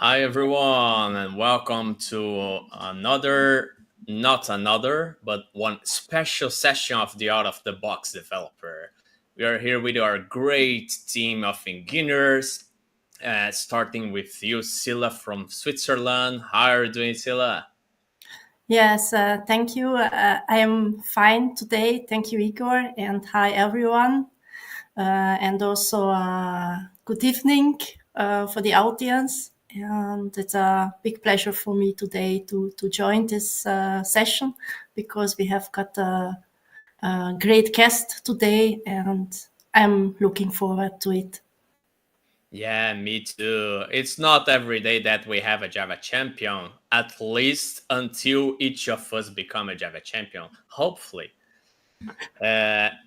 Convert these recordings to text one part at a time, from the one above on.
Hi, everyone, and welcome to not another, but one special session of the Out of the Box Developer. We are here with our great team of engineers, starting with you, Silla from Switzerland. How are you doing, Silla? Yes, thank you. I am fine today. Thank you, Igor. And hi, everyone. And also, good evening for the audience. And it's a big pleasure for me today to join this session because we have got a great guest today and I'm looking forward to it. Yeah, me too. It's not every day that we have a Java champion, at least until each of us become a Java champion, hopefully.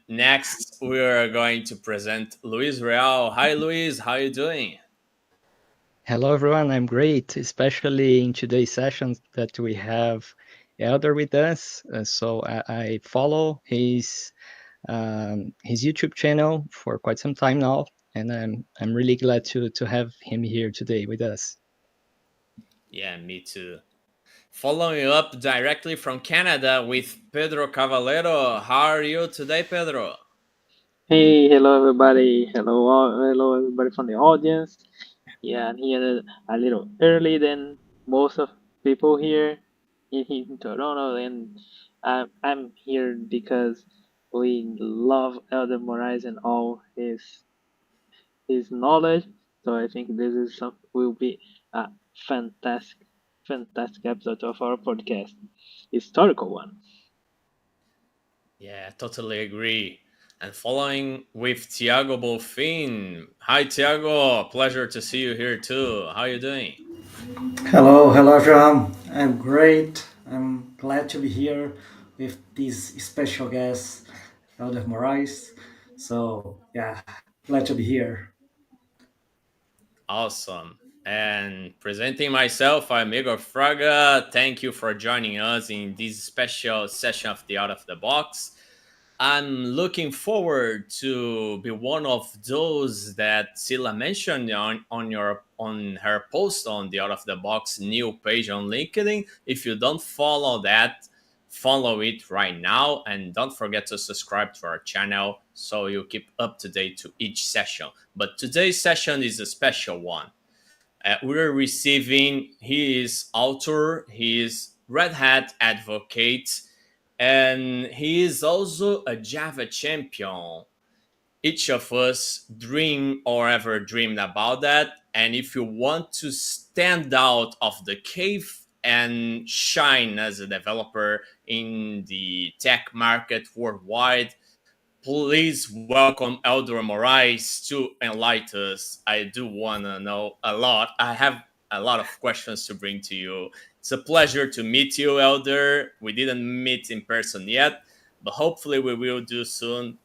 Next, we are going to present Luis Real. Hi, Luis. How you doing? Hello, everyone. I'm great, especially in today's session that we have Elder with us. So I follow his YouTube channel for quite some time now, and I'm really glad to have him here today with us. Yeah, me too. Following up directly from Canada with Pedro Cavallero. How are you today, Pedro? Hey, hello everybody. Hello everybody from the audience. Yeah, I'm here a little early than most of people here in Toronto, and I'm here because we love Elder Moraes and all his knowledge. So I think this is some will be a fantastic fantastic episode of our podcast, historical one. Yeah, totally agree. And following with Tiago Bolfin. Hi, Tiago. Pleasure to see you here too. How you doing? Hello, everyone. I'm great. I'm glad to be here with this special guest, Elder Moraes. So, yeah, glad to be here. Awesome. And presenting myself, I'm Igor Fraga. Thank you for joining us in this special session of the Out of the Box. I'm looking forward to be one of those that Sila mentioned on her post on the Out of the Box new page on LinkedIn. If you don't follow that, follow it right now, and don't forget to subscribe to our channel so you keep up to date to each session. But today's session is a special one. We're receiving his author, his Red Hat advocate, and he is also a Java champion. Each of us dream or ever dreamed about that. And if you want to stand out of the cave and shine as a developer in the tech market worldwide, please welcome Elder Moraes to enlighten us. I do want to know a lot. I have a lot of questions to bring to you. It's a pleasure to meet you, Elder. We didn't meet in person yet, but hopefully we will do soon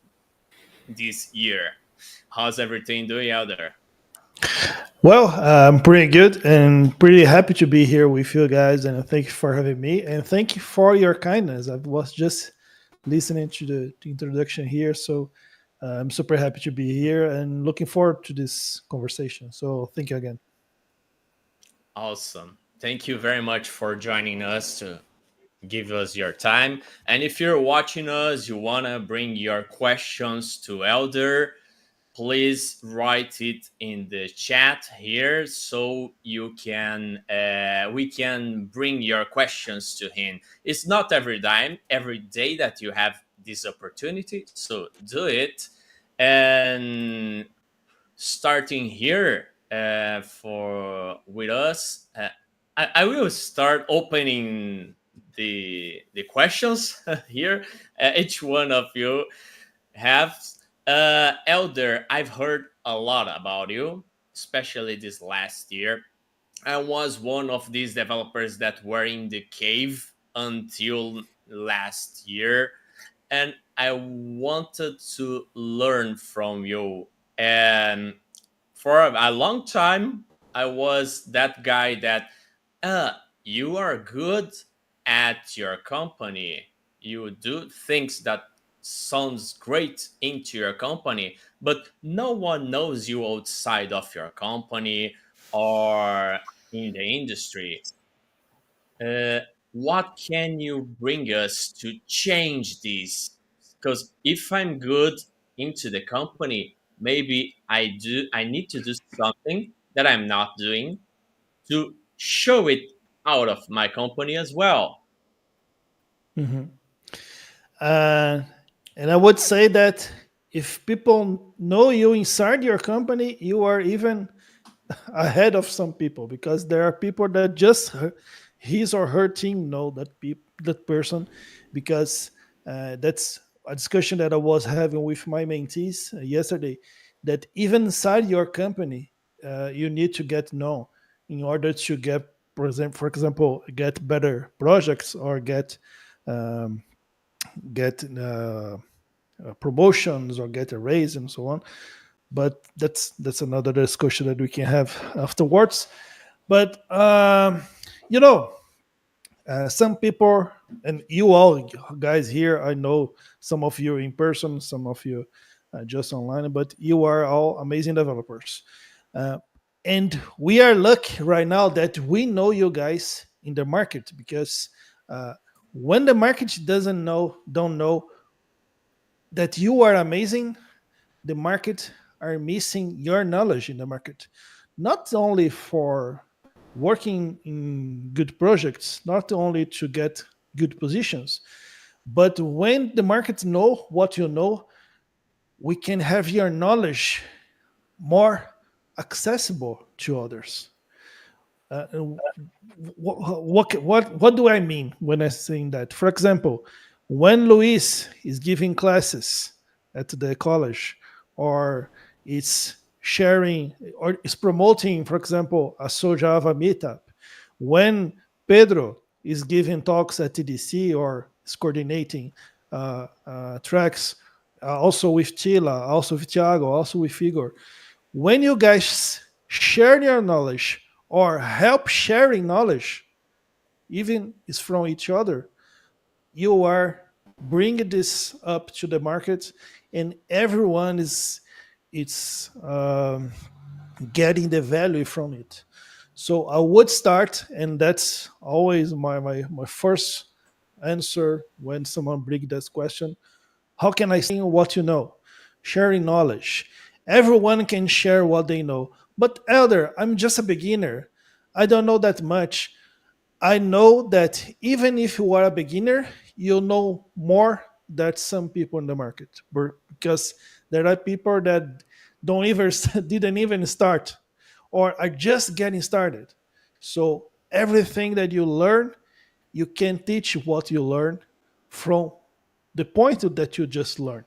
this year. How's everything doing, Elder? Well, I'm pretty good and pretty happy to be here with you guys. And thank you for having me. And thank you for your kindness. I was just listening to the introduction here. So I'm super happy to be here and looking forward to this conversation. So thank you again. Awesome. Thank you very much for joining us to give us your time. And if you're watching us, you want to bring your questions to Elder, please write it in the chat here so you can we can bring your questions to him. It's not every day that you have this opportunity, so do it. And starting here for with us, I will start opening the questions here. Each one of you have. Elder, I've heard a lot about you, especially this last year. I was one of these developers that were in the cave until last year, and I wanted to learn from you. And for a long time, I was that guy that, uh, you are good at your company. You do things that sounds great into your company, but no one knows you outside of your company, or in the industry, uh, what can you bring us to change this? Because if I'm good into the company, maybe I need to do something that I'm not doing to show it out of my company as well. Mhm. Uh, and I would say that if people know you inside your company, you are even ahead of some people, because there are people that just his or her team know that person, because that's a discussion that I was having with my mentees yesterday, that even inside your company, you need to get known in order to get, for example, get better projects, or get promotions, or get a raise, and so on. But that's another discussion that we can have afterwards. But you know, some people, and you all guys here, I know some of you in person, some of you just online, but you are all amazing developers. Uh, and we are lucky right now that we know you guys in the market, because uh, when the market don't know that you are amazing, the market are missing your knowledge in the market, not only for working in good projects, not only to get good positions, but when the market know what you know, we can have your knowledge more accessible to others. What do I mean when I saying that? For example, when Luis is giving classes at the college, or it's sharing, or is promoting, for example, a Sojava meetup, when Pedro is giving talks at TDC, or is coordinating tracks, also with Chila, also with Thiago, also with Igor, when you guys share your knowledge, or help sharing knowledge, even is from each other, you are bringing this up to the market, and everyone is it's getting the value from it. So I would start, and that's always my first answer when someone brings this question: how can I say what you know? Sharing knowledge. Everyone can share what they know. But Elder, I'm just a beginner. I don't know that much. I know that even if you are a beginner, you know more than some people in the market, because there are people that don't even didn't even start, or are just getting started. So everything that you learn, you can teach what you learn from the point that you just learned,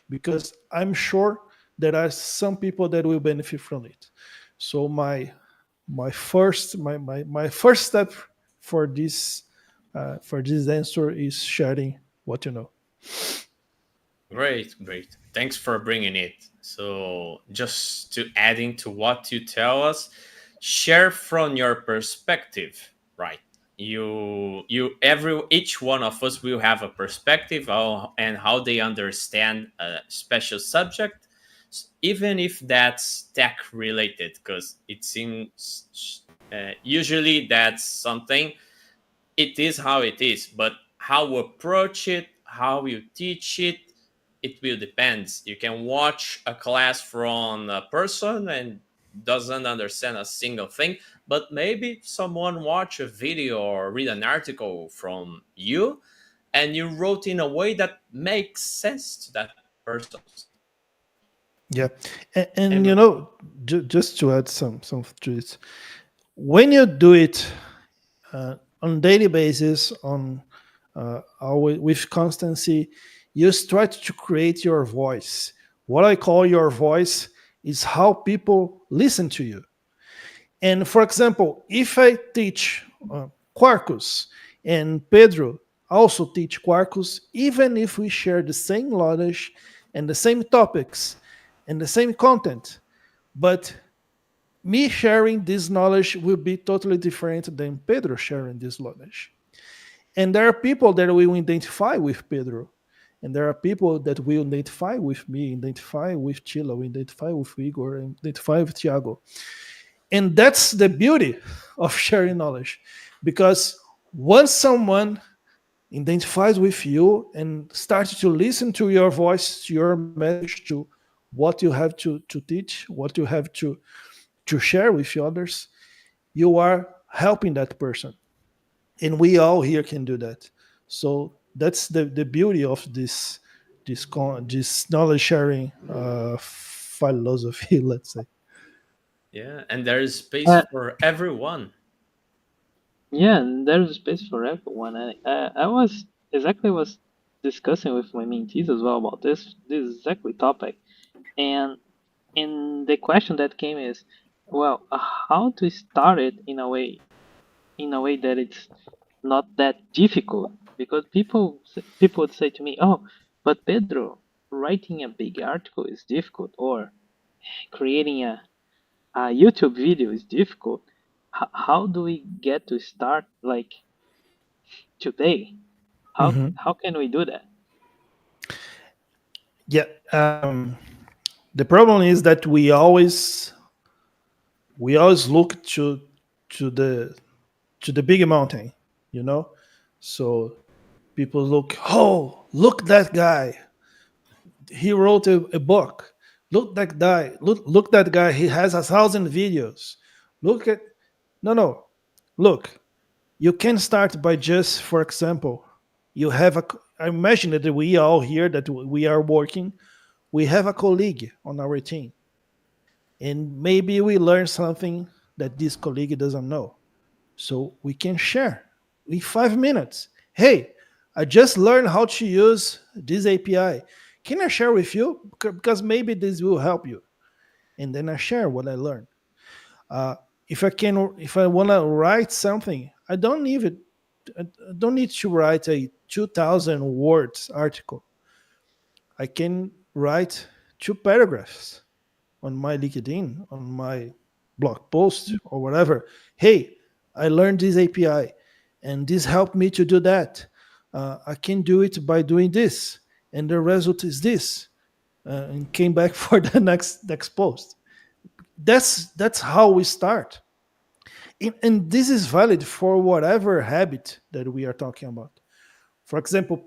because I'm sure there are some people that will benefit from it. So my first step for this answer is sharing what you know. Great, great. Thanks for bringing it. So, just to adding to what you tell us, share from your perspective, right? Each one of us will have a perspective and how they understand a special subject, even if that's tech related, because it seems usually that's something, it is how it is, but how you approach it, how you teach it, it will depend. You can watch a class from a person and doesn't understand a single thing, but maybe someone watch a video or read an article from you, and you wrote in a way that makes sense to that person. Yeah, and And just to add some to it, when you do it on daily basis, on always with constancy, you start to create your voice. What I call your voice is how people listen to you. And for example, if I teach Quarkus, and Pedro also teach Quarkus, even if we share the same knowledge and the same topics and the same content, but me sharing this knowledge will be totally different than Pedro sharing this knowledge. And there are people that will identify with Pedro. And there are people that will identify with me, identify with Chilo, identify with Igor, and identify with Thiago. And that's the beauty of sharing knowledge, because once someone identifies with you and starts to listen to your voice, to your message, to what you have to teach, what you have to share with others, you are helping that person. And we all here can do that. So that's the beauty of this knowledge sharing philosophy, let's say. Yeah, and there is space Uh, for everyone. yeah, and there's space for everyone. I was exactly was discussing with my mentees as well about this exactly topic, and the question that came is, well, how to start it in a way that it's not that difficult, because people would say to me, oh, but Pedro, writing a big article is difficult, or creating a YouTube video is difficult. How do we get to start like today? Mhm. How can we do that? Yeah. The problem is that we always look to the big mountain, you know. So people look, oh, look that guy, he wrote a book. Look that guy, he has 1,000 videos. Look at no, look, you can start by just, for example, you have a I imagine that we all here that we are working, we have a colleague on our team, and maybe we learn something that this colleague doesn't know, so we can share in 5 minutes. Hey, I just learned how to use this API. Can I share with you? Because maybe this will help you. And then I share what I learned. Uh, if I want to write something, I don't need to write a 2,000 words article. I can write 2 paragraphs on my LinkedIn, on my blog post or whatever. Hey, I learned this API and this helped me to do that. I can do it by doing this, and the result is this. And came back for the next post. That's how we start. And this is valid for whatever habit that we are talking about. For example,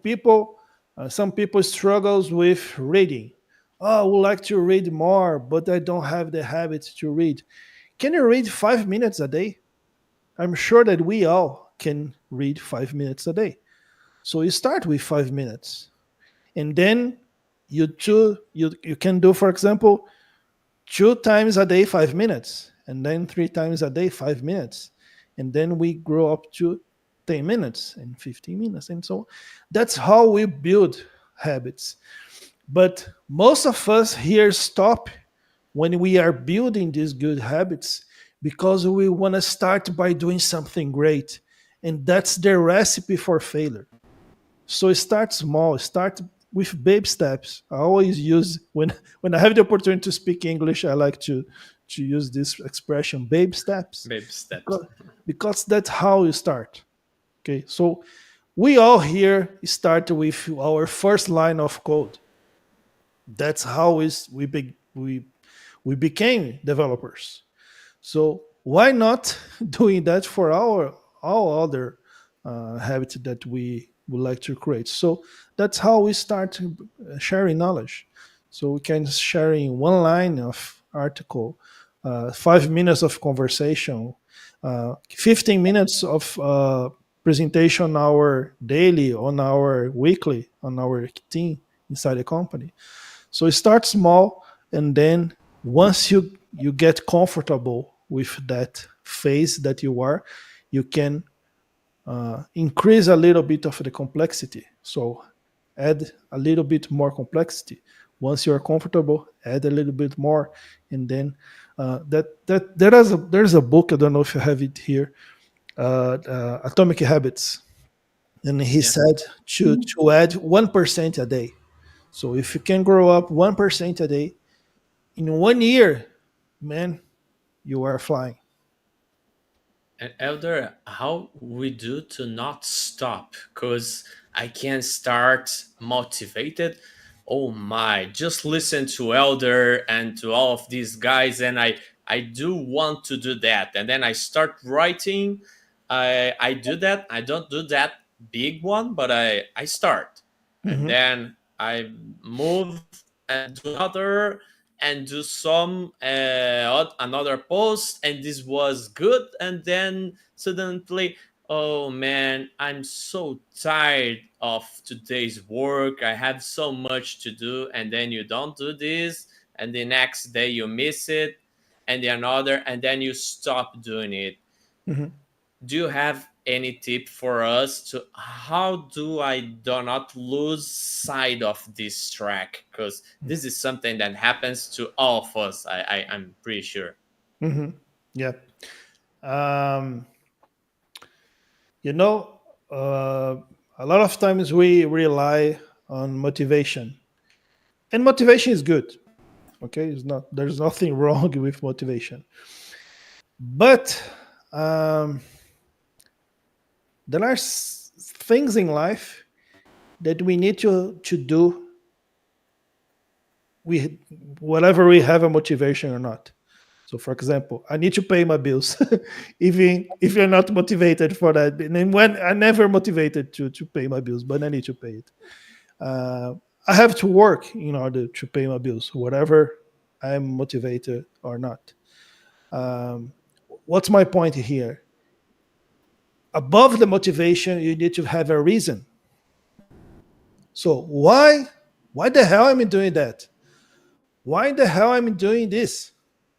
some people struggles with reading. Oh, I would like to read more, but I don't have the habit to read. Can you read 5 minutes a day? I'm sure that we all can read 5 minutes a day. So you start with 5 minutes, and then you can do, for example, 2 times a day 5 minutes, and then 3 times a day 5 minutes, and then we grow up to 10 minutes and 15 minutes, and so that's how we build habits. But most of us here stop when we are building these good habits, because we want to start by doing something great, and that's the recipe for failure. So start small, start with baby steps. I always use, when I have the opportunity to speak English, I like to use this expression, baby steps, Baby steps. because that's how you start. Okay, so we all here start with our first line of code. That's how we became developers. So why not doing that for our all other habits that we would like to create? So that's how we start sharing knowledge. So we can share in one line of article, 5 minutes of conversation, 15 minutes of presentation on our daily, on our weekly, on our team inside the company. So start small, and then once you get comfortable with that phase that you are, you can increase a little bit of the complexity. So add a little bit more complexity. Once you are comfortable, add a little bit more, and then there's a book, I don't know if you have it here, Atomic Habits, and he Yeah. said to add 1% a day. So if you can grow up 1% a day in 1 year, man, you are flying. And Elder, how we do to not stop? Because I can start motivated. Oh my, just listen to Elder and to all of these guys, and I do want to do that, and then I start writing. I do that. I don't do that big one, but I start, and Hmm. then I move and do another, and do some another post, and this was good, and then suddenly, oh man, I'm so tired of today's work. I have so much to do, and then you don't do this, and the next day you miss it, and the another, and then you stop doing it. Hmm. Do you have any tip for us to how do I do not lose sight of this track? Because this is something that happens to all of us. I'm pretty sure. Hmm. Yeah. Um, you know, uh, a lot of times we rely on motivation, and motivation is good. Okay, it's not. There's nothing wrong with motivation, but um, there are things in life that we need to do. We whatever we have a motivation or not. So, for example, I need to pay my bills, even if you're not motivated for that. And then when I never motivated to pay my bills, but I need to pay it. Uh, I have to work in order to pay my bills, whatever I'm motivated or not. Um, what's my point here? Above the motivation, you need to have a reason. So why the hell am I doing that? Why the hell am I doing this?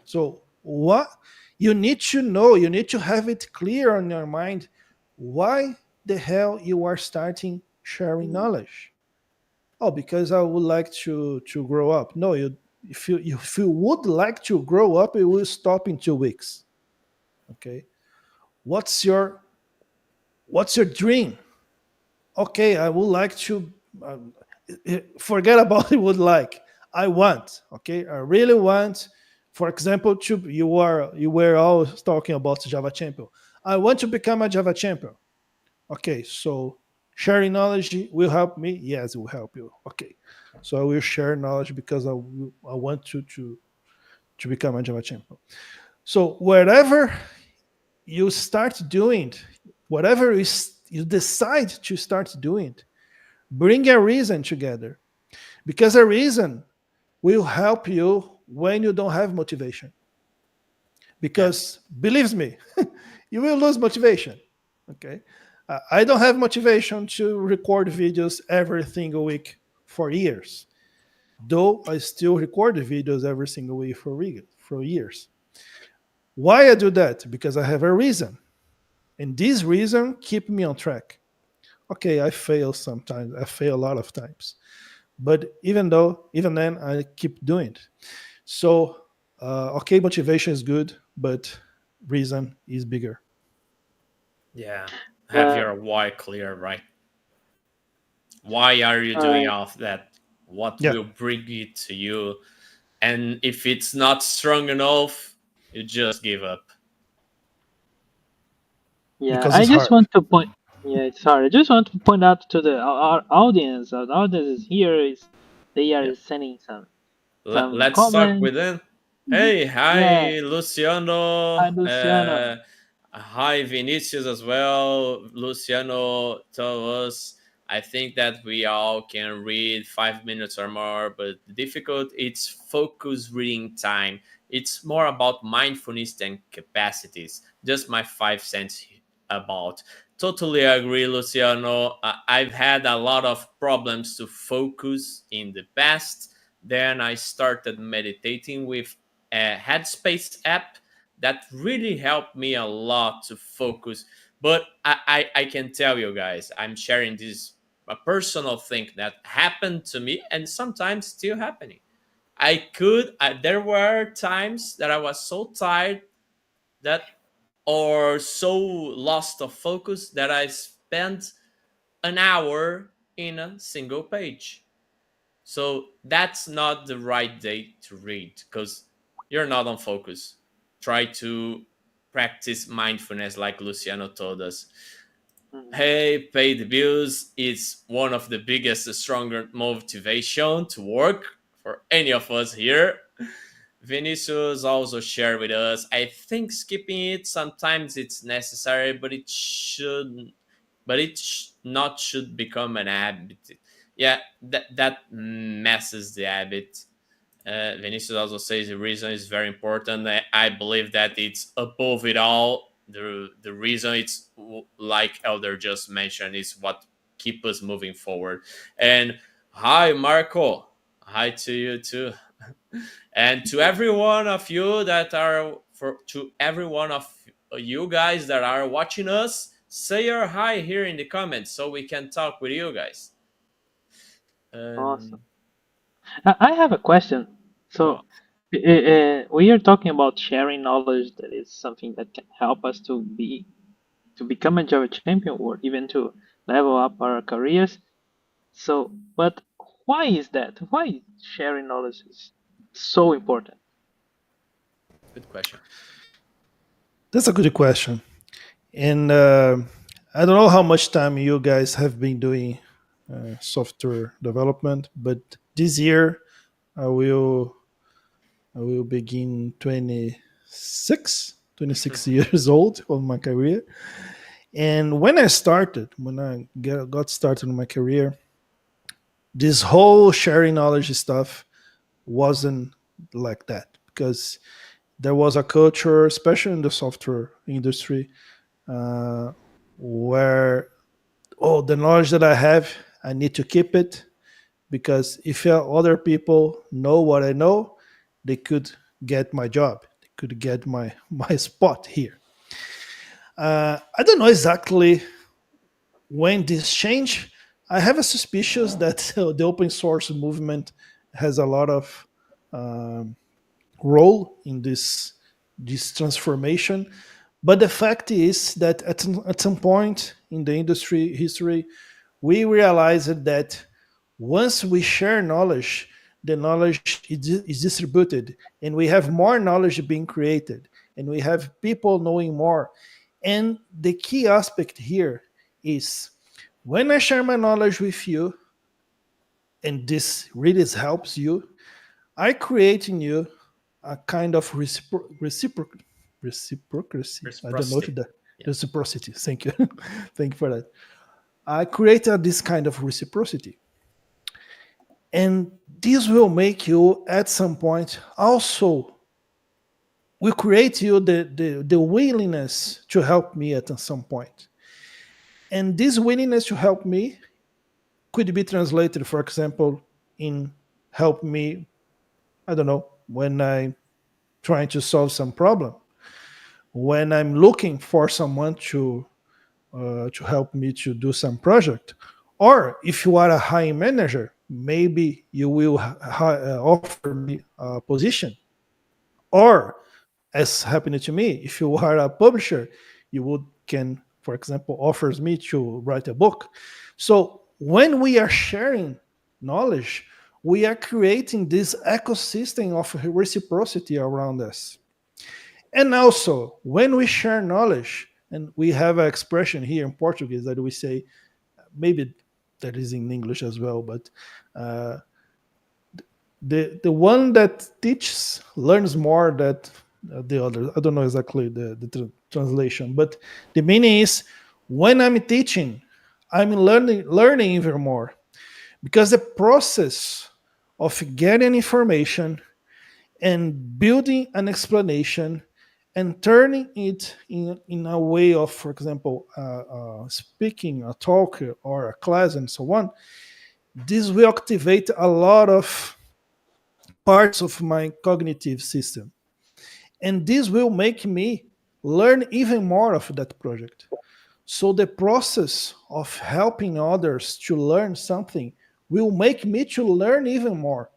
So what you need to know, you need to have it clear on your mind why the hell you are starting sharing knowledge. Oh, because I would like to grow up. No, you if you would like to grow up, it will stop in 2 weeks. Okay. What's your what's your dream? Okay, I would like to forget about it would like. I want, okay? I really want, for example, to you were always talking about Java champion. I want to become a Java champion. Okay, so sharing knowledge will help me. Yes, it will help you. Okay, so I will share knowledge because I want to become a Java champion. So wherever you start doing, whatever you decide to start doing, bring a reason together, because a reason will help you when you don't have motivation. Yeah. Because believe me, you will lose motivation. Okay, I don't have motivation to record videos every single week for years, though I still record the videos every single week for years. Why I do that? Because I have a reason, and this reason keep me on track. Okay, I fail sometimes. I fail a lot of times, but even then, I keep doing it. So, okay, motivation is good, but reason is bigger. Yeah. Have Yeah. your why clear, right? Why are you All doing right. all of that? What Yeah, will bring it to you? And if it's not strong enough, you just give up. Yeah, because I it's just hard. want to point. Yeah, sorry. I just want to point out to the our audience. Our audience is here. Is they Yeah. are sending some Let's talk comments. with them. Mhm. Hey, Yeah. hi, Luciano. Hi, Luciano. Hi, Vinicius as well. Luciano told us, I think that we all can read 5 minutes or more, but the difficult it's focus reading time. It's more about mindfulness than capacities. Just my 5 cents about. Totally agree, Luciano. I've had a lot of problems to focus in the past. Then I started meditating with a Headspace app that really helped me a lot to focus. But I can tell you guys, I'm sharing this a personal thing that happened to me and sometimes still happening. There were times that I was so tired that or so lost of focus that I spent an hour in a single page. So that's not the right day to read because you're not on focus. Try to practice mindfulness like Luciano told us. Mhm. Hey, pay the bills is one of the biggest, stronger motivation to work for any of us here. Vinicius also shared with us. I think skipping it sometimes it's necessary, but it should, not should become an habit. Yeah, that messes the habit. Vinicius also says the reason is very important. I believe that it's above it all. The reason it's like Elder just mentioned is what keep us moving forward. And hi, Marco. Hi to you too. And to every one of you that are to every one of you guys that are watching us, say your hi here in the comments so we can talk with you guys. Awesome. Um, I have a question. So, we are talking about sharing knowledge that is something that can help us to become a Java champion or even to level up our careers. So, but why is that? Why sharing knowledge is so important? good question. That's a good question. And I don't know how much time you guys have been doing software development, but this year I will I will begin 26 years old on my career. And when I got started in my career, this whole sharing knowledge stuff wasn't like that because there was a culture, especially in the software industry, uh, where the knowledge that I have, I need to keep it because if other people know what I know, they could get my job, they could get my spot here. I don't know exactly when this changed. I have a suspicion that the open source movement has a lot of um, role in this transformation. But the fact is that at some point in the industry history, we realized that once we share knowledge, the knowledge is distributed, and we have more knowledge being created, and we have people knowing more. And the key aspect here is when I share my knowledge with you, and this really helps you, I create in you a kind of reciprocity. I don't know if Reciprocity. that Yeah. reciprocity. Thank you, thank you for that. I created this kind of reciprocity, and this will make you at some point also will create you the willingness to help me at some point. And this willingness to help me could be translated, for example, in help me, I don't know, when I'm trying to solve some problem, when I'm looking for someone to help me to do some project, or if you are a hiring manager, maybe you will offer me a position, or as happened to me, if you are a publisher, you would can, for example, offers me to write a book. So when we are sharing knowledge, we are creating this ecosystem of reciprocity around us. And also, when we share knowledge, and we have an expression here in Portuguese that we say, maybe that is in English as well, but uh, the one that teaches learns more that the other. I don't know exactly the translation, but the meaning is when I'm teaching, I'm learning even more because the process of getting information and building an explanation and turning it in a way of, for example, speaking, a talk, or a class, and so on, this will activate a lot of parts of my cognitive system. And this will make me learn even more of that project. So the process of helping others to learn something will make me to learn even more.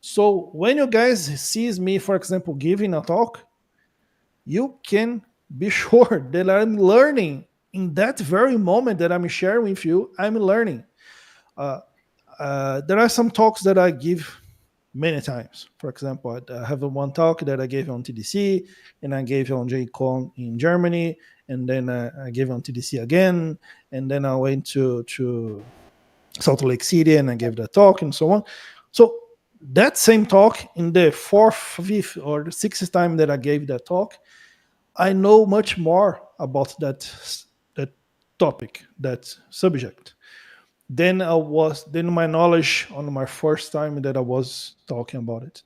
So when you guys sees me, for example, giving a talk, you can be sure that I'm learning in that very moment that I'm sharing with you. I'm learning. Uh, there are some talks that I give many times. For example, I have one talk that I gave on TDC, and I gave on JCon in Germany, and then I gave on TDC again, and then I went to Salt Lake City and I gave that talk and so on. So that same talk, in the fourth, fifth, or the sixth time that I gave that talk, I know much more about that topic, that subject, than my knowledge on my first time that I was talking about it.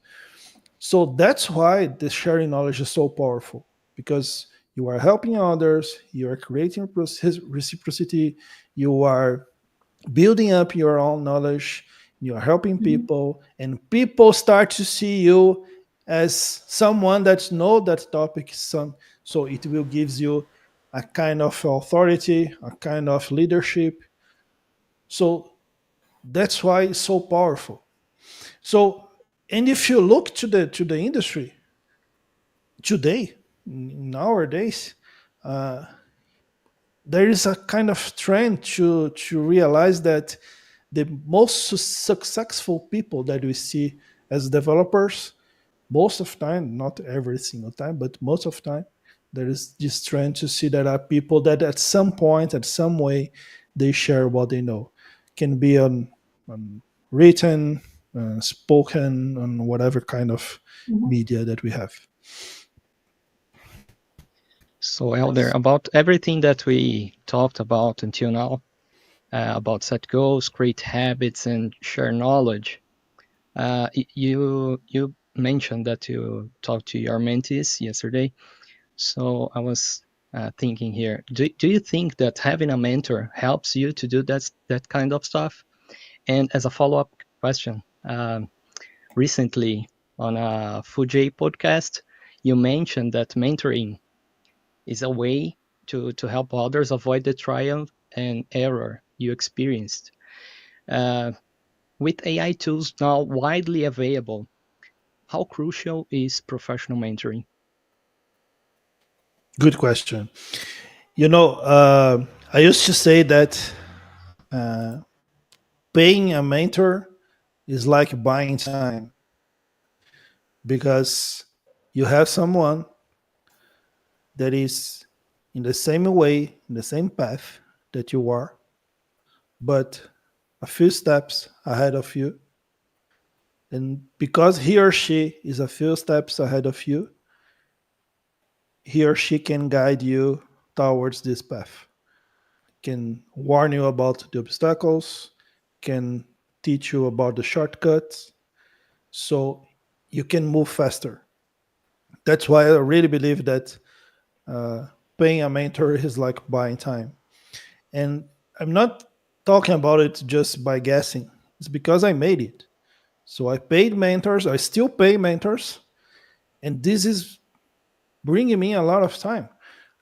So that's why the sharing knowledge is so powerful, because you are helping others, you are creating reciprocity, you are building up your own knowledge, you are helping Mhm. people, and people start to see you as someone that know that topic. So it will gives you a kind of authority, a kind of leadership. So that's why it's so powerful. So, and if you look to the industry today, nowadays, uh, there is a kind of trend to realize that the most successful people that we see as developers, most of time, not every single time, but most of time, there is this trend to see that are people that at some point, at some way, they share what they know. Can be on written, spoken, on whatever kind of Mhm. media that we have. So, Elder, about everything that we talked about until now, about set goals, create habits, and share knowledge, you mentioned that you talked to your mentees yesterday. So I was thinking here, do you think that having a mentor helps you to do that kind of stuff? And as a follow-up question, recently on a Fuji podcast, you mentioned that mentoring is a way to help others avoid the trial and error you experienced. Uh, with AI tools now widely available, how crucial is professional mentoring? Good question. I used to say that uh, paying a mentor is like buying time, because you have someone that is in the same way, in the same path that you are, but a few steps ahead of you. And because he or she is a few steps ahead of you, he or she can guide you towards this path, can warn you about the obstacles, can teach you about the shortcuts, so you can move faster. That's why I really believe that uh, paying a mentor is like buying time. And I'm not talking about it just by guessing, it's because I made it. So I paid mentors, I still pay mentors, and this is bringing me a lot of time.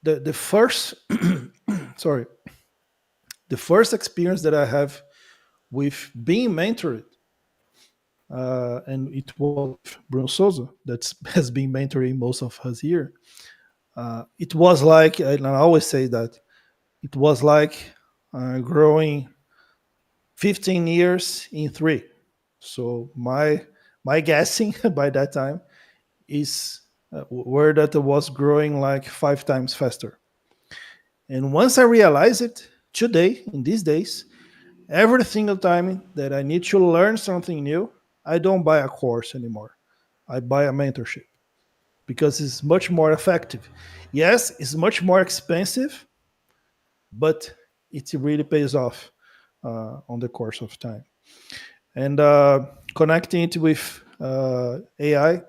The first, sorry, the first experience that I have with being mentored, and it was with Bruno Souza, that has been mentoring most of us here. It was like, and I always say that, it was like growing 15 years in three. So my guessing by that time is where that was growing like 5 times faster. And once I realized it, today, in these days, every single time that I need to learn something new, I don't buy a course anymore. I buy a mentorship, because it's much more effective. Yes, it's much more expensive, but it really pays off on the course of time. And connecting it with AI,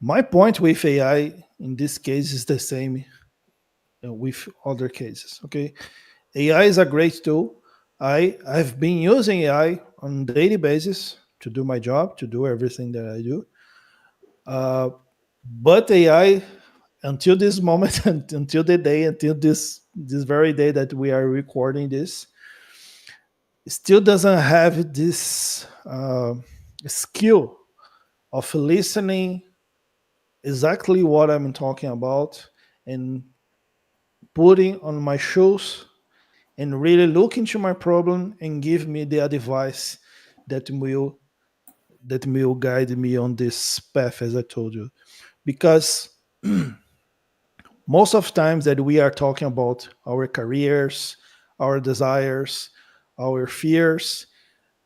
my point with AI in this case is the same with other cases. Okay, AI is a great tool. I've been using AI on a daily basis to do my job, to do everything that I do. Uh, but AI, until this moment, until the day, until this very day that we are recording this, still doesn't have this skill of listening exactly what I'm talking about, and putting on my shoes and really look into my problem and give me the advice that will guide me on this path, as I told you. Because most of times that we are talking about our careers, our desires, our fears,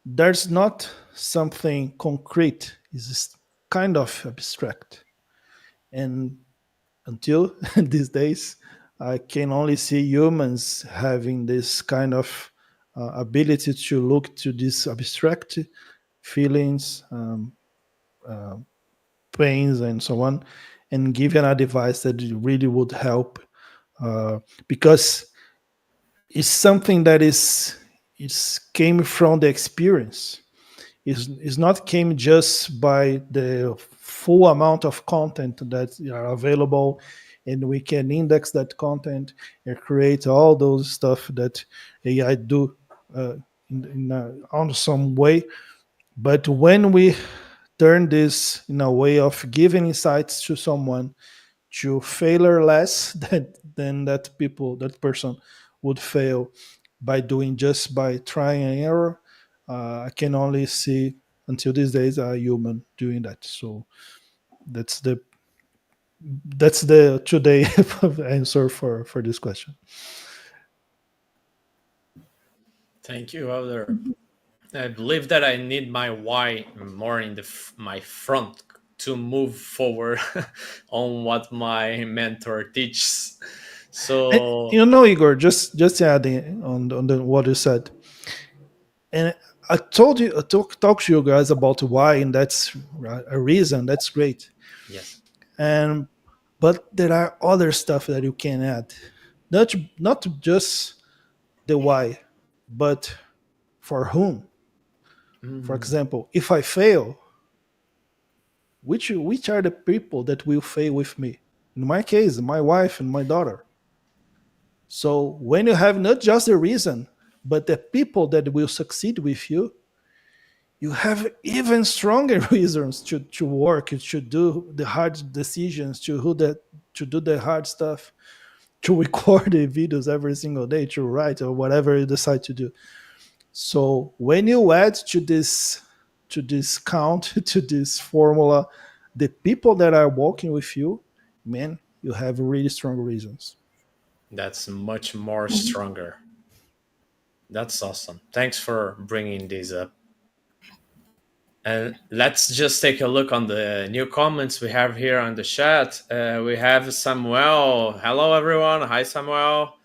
there's not something concrete. It's kind of abstract. And until these days, I can only see humans having this kind of ability to look to these abstract feelings, pains, and so on, and give an advice that really would help, because it's something that is came from the experience. Is not came just by the full amount of content that are available, and we can index that content and create all those stuff that AI do on some way. But when we turn this in a way of giving insights to someone to failure less than that person would fail by doing just by trying and error, I can only see until these days a human doing that. So that's the today answer for this question. Thank you, Elder. I believe that I need my why more in my front to move forward on what my mentor teaches. And, So Igor, just adding on what you said, and I told you, talk to you guys about why, and that's a reason. That's great. yes, And but there are other stuff that you can add, not just the why, but for whom. For mm, example, if I fail, which are the people that will fail with me? In my case, my wife and my daughter. So when you have not just the reason, but the people that will succeed with you, you have even stronger reasons to work, to do the hard decisions, to do the hard stuff, to record the videos every single day, to write or whatever you decide to do. So when you add to this count to this formula, the people that are working with you, man, you have really strong reasons. that's much more stronger. That's awesome. Thanks for bringing these up. And let's just take a look on the new comments we have here on the chat. We have Samuel. Hello, everyone. Hi, Samuel.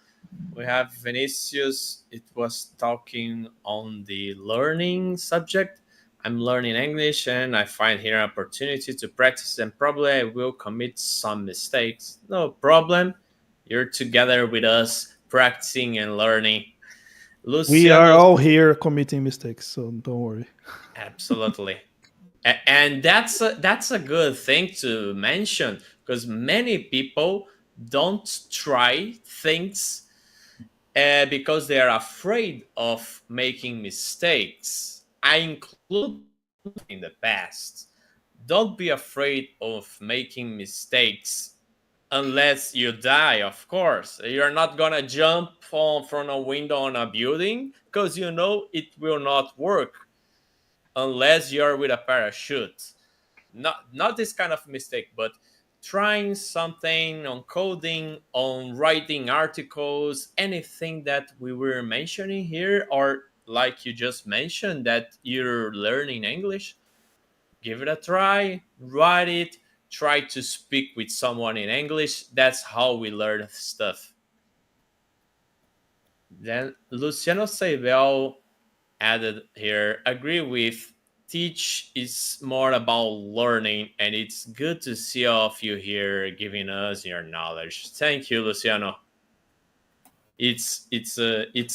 We have Vinicius. It was talking on the learning subject. I'm learning English and I find here an opportunity to practice, and probably I will commit some mistakes. No problem. You're together with us practicing and learning. We are Luciano, all here committing mistakes, so don't worry. absolutely. And that's a good thing to mention, because many people don't try things because they are afraid of making mistakes. I include in the past. Don't be afraid of making mistakes unless you die, of course. You're not gonna jump from a window on a building because you know it will not work unless you're with a parachute. Not this kind of mistake, but trying something on coding, on writing articles, anything that we were mentioning here, or like you just mentioned that you're learning English, give it a try, write it, try to speak with someone in English. That's how we learn stuff. Then Luciano Seibel added here, agree with teach is more about learning, and it's good to see all of you here giving us your knowledge. Thank you, Luciano. It's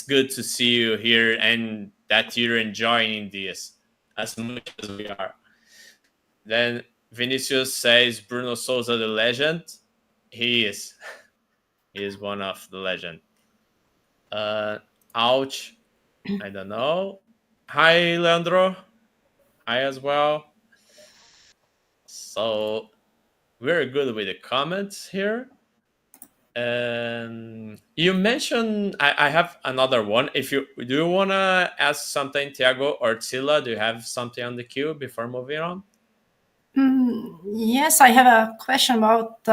good to see you here and that you're enjoying this as much as we are. Then Vinicius says Bruno Souza the legend. He is. He is one of the legend. Ouch. I don't know. Hi, Leandro. Hi as well. So very good with the comments here. And you mentioned I have another one. If you do you wanna ask something, Tiago or Tila? Do you have something on the queue before moving on? Yes, I have a question about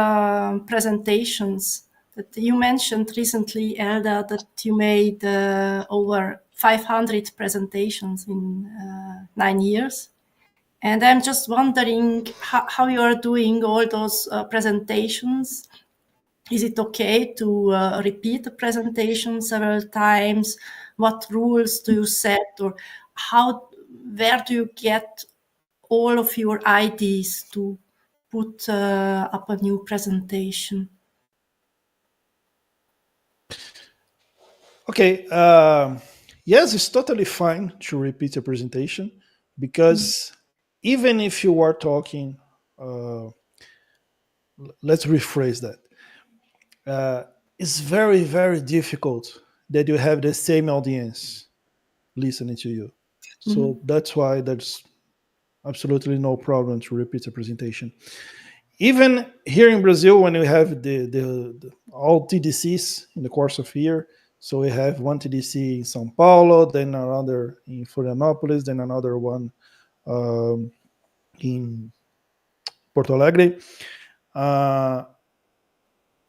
presentations that you mentioned recently, Elda, that you made over 500 presentations in 9 years. And I'm just wondering how you are doing all those presentations. Is it okay to repeat the presentation several times? What rules do you set, or where do you get all of your ideas to put up a new presentation? Okay. Yes, it's totally fine to repeat a presentation because even if you are talking, let's rephrase that. It's very, very difficult that you have the same audience listening to you. So that's why there's absolutely no problem to repeat a presentation. Even here in Brazil, when we have the all TDCs in the course of year, so we have one TDC in São Paulo, then another in Florianópolis, then another one in Porto Alegre.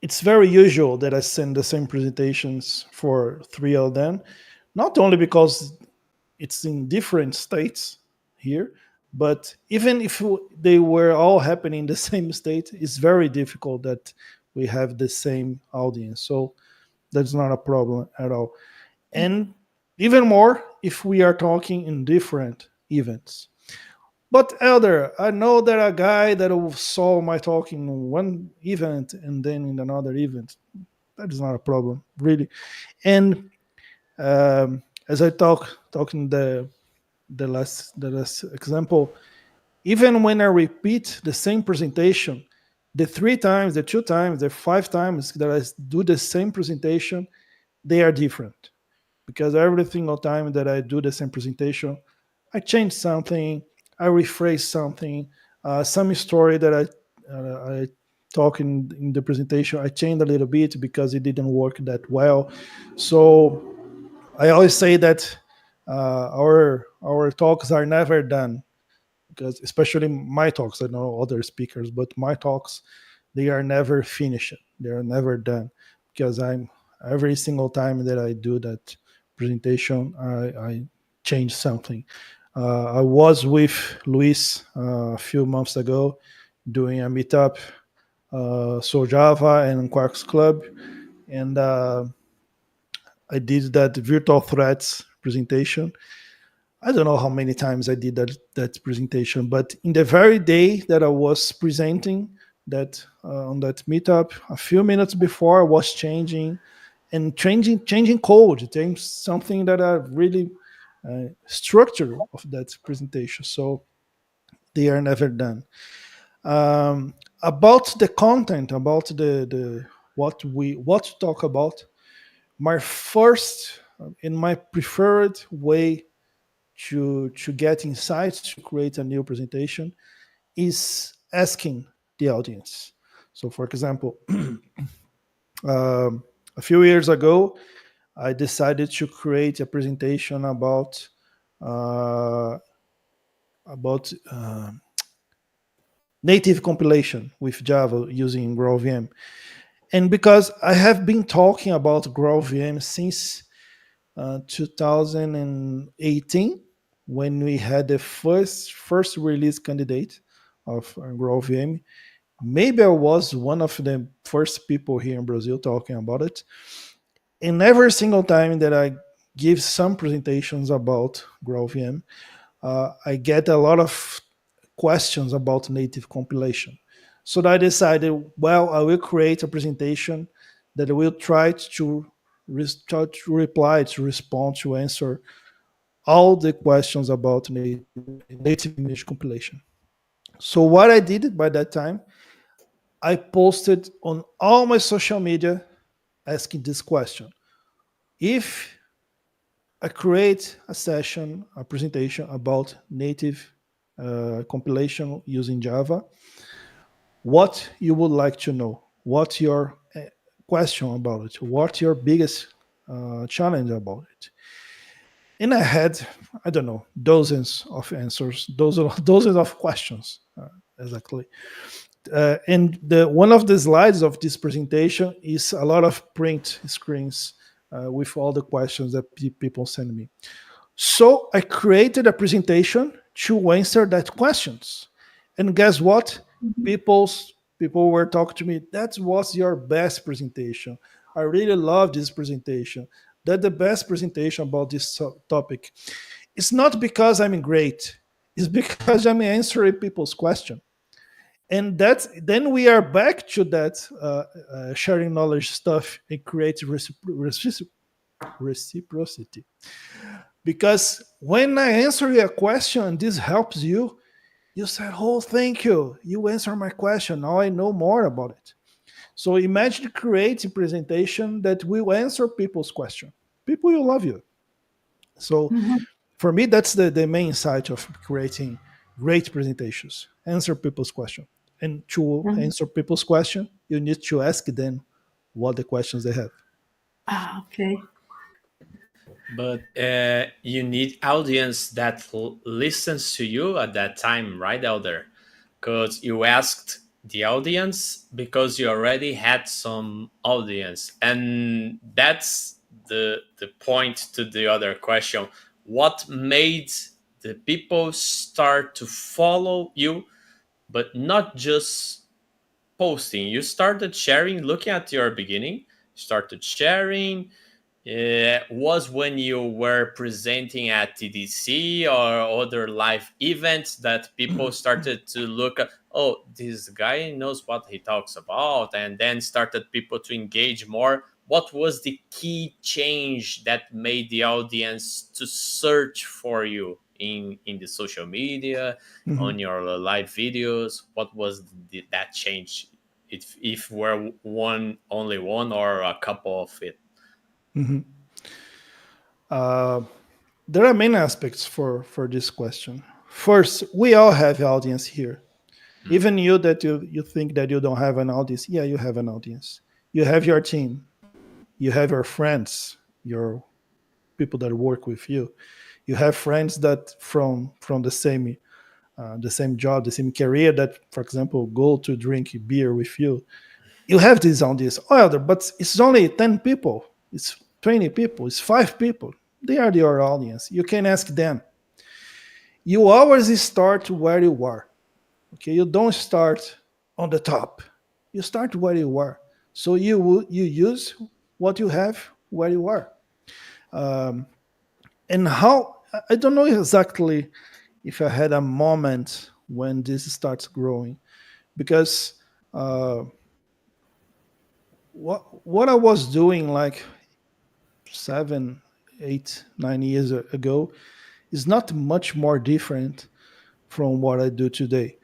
It's very usual that I send the same presentations for three of them, not only because it's in different states here, but even if they were all happening in the same state, it's very difficult that we have the same audience. So that's not a problem at all. And even more if we are talking in different events. But Elder, I know that a guy that saw my talk in one event and then in another event. That is not a problem, really. And as I talking the last example, even when I repeat the same presentation, the 3 times, the 2 times, the 5 times that I do the same presentation, they are different because every single time that I do the same presentation, I change something, I rephrase something, some story that I talk in the presentation, I changed a little bit because it didn't work that well. So I always say that our talks are never done because especially my talks, I know other speakers, but my talks they are never finished. They are never done because I'm every single time that I do that presentation, I change something. I was with Luis a few months ago doing a meetup, So Java and Quarks Club, and I did that virtual threats presentation. I don't know how many times I did that presentation, but in the very day that I was presenting that on that meetup, a few minutes before I was changing code, changing something that are really structure of that presentation. So they are never done. About the content, about the what to talk about. My first in my preferred way to get insights to create a new presentation is asking the audience. So, for example, a few years ago, I decided to create a presentation uh, about native compilation with Java using GraalVM. And because I have been talking about GraalVM since 2018, when we had the first release candidate of GraalVM. Maybe I was one of the first people here in Brazil talking about it. And every single time that I give some presentations about GraalVM, I get a lot of questions about native compilation. So I decided, well, I will create a presentation that will try to reply, to respond, to answer all the questions about native image compilation. So what I did by that time, I posted on all my social media asking this question. If I create a session, a presentation about native compilation using Java, what you would like to know? What's your question about it? What's your biggest challenge about it? And I had, I don't know, dozens of answers, dozens of questions, exactly. And one of the slides of this presentation is a lot of print screens with all the questions that people send me. So I created a presentation to answer that questions. And guess what? People were talking to me. That was your best presentation. I really love this presentation. That's the best presentation about this topic. It's not because I'm great. It's because I'm answering people's question. And that's then we are back to that sharing knowledge stuff and create reciprocity. Because when I answer your question, this helps you. You said, "Oh, thank you. You answered my question. Now I know more about it." So imagine creating presentation that will answer people's question. People will love you. So Mhm. for me, that's the main insight of creating great presentations. Answer people's question. And to Mhm. answer people's question, you need to ask them what the questions they have. Ah, okay. But you need audience that listens to you at that time, right, Elder? Because you asked the audience because you already had some audience, and that's the point to the other question. What made the people start to follow you, but not just posting? You started sharing, looking at your beginning, started sharing. Was when you were presenting at TDC or other live events that people started to look at, oh, this guy knows what he talks about, and then started people to engage more. What was the key change that made the audience to search for you in the social media, Mhm, on your live videos? What was that change? If were one, only one, or a couple of it? mhm. Uh, there are many aspects for this question. First, we all have audience here. Mm. Even you that you think that you don't have an audience, yeah, you have an audience. You have your team, you have your friends, your people that work with you. You have friends that from the same job, the same career that, for example, go to drink beer with you. You have this audience. Oh, but it's only 10 people. It's 20 people. It's 5 people. They are your audience. You can ask them. You always start where you are. Okay, you don't start on the top. You start where you are. So you use what you have where you are. Um, and how I don't know exactly if I had a moment when this starts growing because uh, what I was doing like 7, 8, 9 years ago is not much more different from what I do today.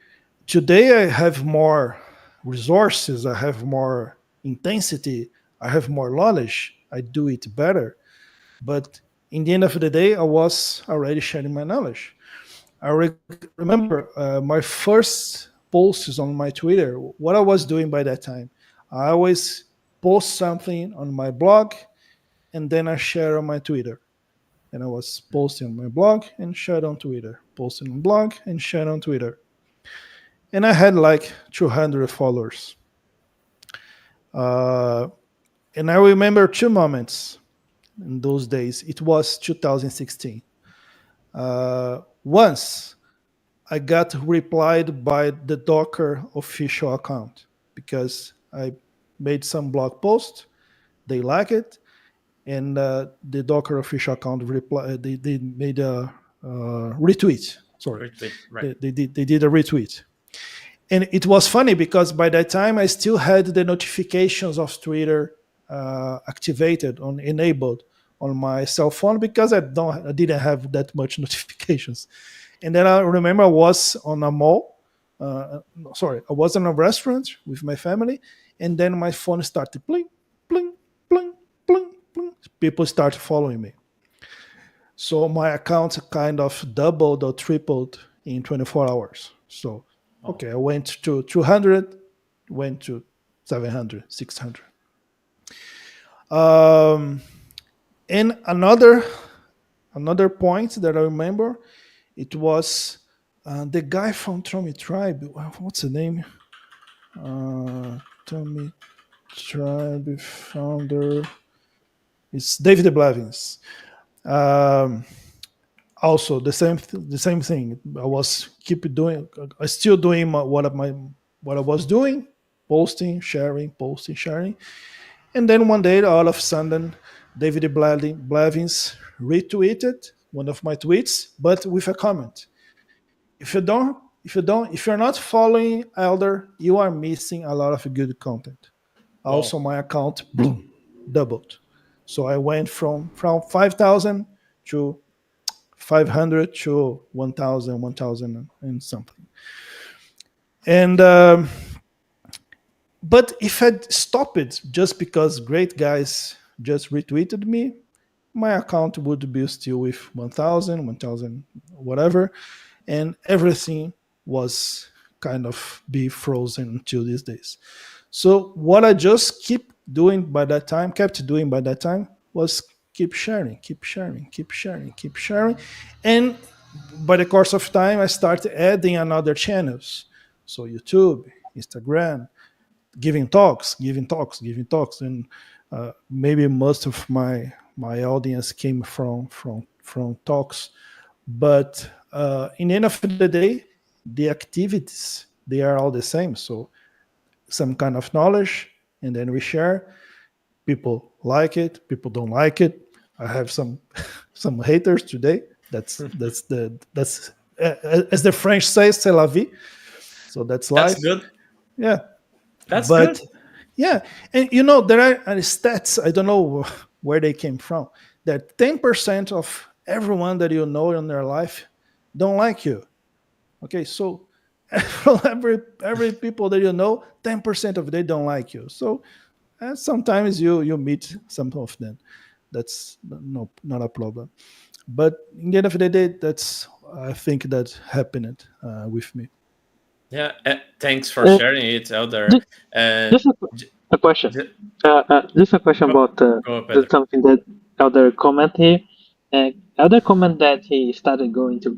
Today I have more resources, I have more intensity, I have more knowledge, I do it better. But in the end of the day, I was already sharing my knowledge. I remember my first posts on my Twitter, what I was doing by that time. I always post something on my blog and then I share on my Twitter. And I was posting on my blog and share on Twitter, posting on blog and share on Twitter. And I had like 200 followers. Uh, and I remember two moments in those days. It was 2016. Once I got replied by the Docker official account because I made some blog post. They like it, and the Docker official account reply. They made a retweet. Sorry, Right. they did a retweet, and it was funny because by that time I still had the notifications of Twitter activated on enabled on my cell phone because I didn't have that much notifications. And then I remember I was on a mall. No, sorry, I was in a restaurant with my family, and then my phone started bling, bling, bling, bling, bling. People started following me. So my account kind of doubled or tripled in 24 hours. So, Oh. okay, I went to 200, went to 700, 600. Um, and another point that I remember, it was the guy from Tommy Tribe. What's the name? Tommy Tribe founder. It's David Blevins. Um, Also, the same thing. I was keep doing. I still doing what I was doing, posting, sharing. And then one day, all of a sudden, David Blevins retweeted one of my tweets, but with a comment. If you don't, if you're not following Elder, you are missing a lot of good content. Wow. Also, my account boom doubled. So I went from 5,000 to 500 to 1,000, 1,000 and something. And but if I'd stop it just because great guys just retweeted me, my account would be still with 1,000, 1,000, whatever, and everything was kind of be frozen until these days. So what I just kept doing by that time was keep sharing, keep sharing, keep sharing, keep sharing, and by the course of time, I started adding another channels. So YouTube, Instagram, giving talks, and maybe most of my audience came from talks. But in the end of the day, the activities they are all the same. So some kind of knowledge, and then we share. People like it, people don't like it. I have some some haters today. That's as the French say, c'est la vie. So that's That's life. good. Yeah, That's but good. yeah, and there are stats. I don't know where they came from. That 10% of everyone that you know in their life don't like you. Okay, so from every people that you know, 10% of they don't like you. So sometimes you meet some of them. That's not a problem. But in the end of the day, that's I think that happened with me. Yeah. Thanks for Uh, sharing it, Elder. just Uh, just j- a question. j- Just a question go, about go, Pedro. something that Elder comment here. Elder comment that he started going to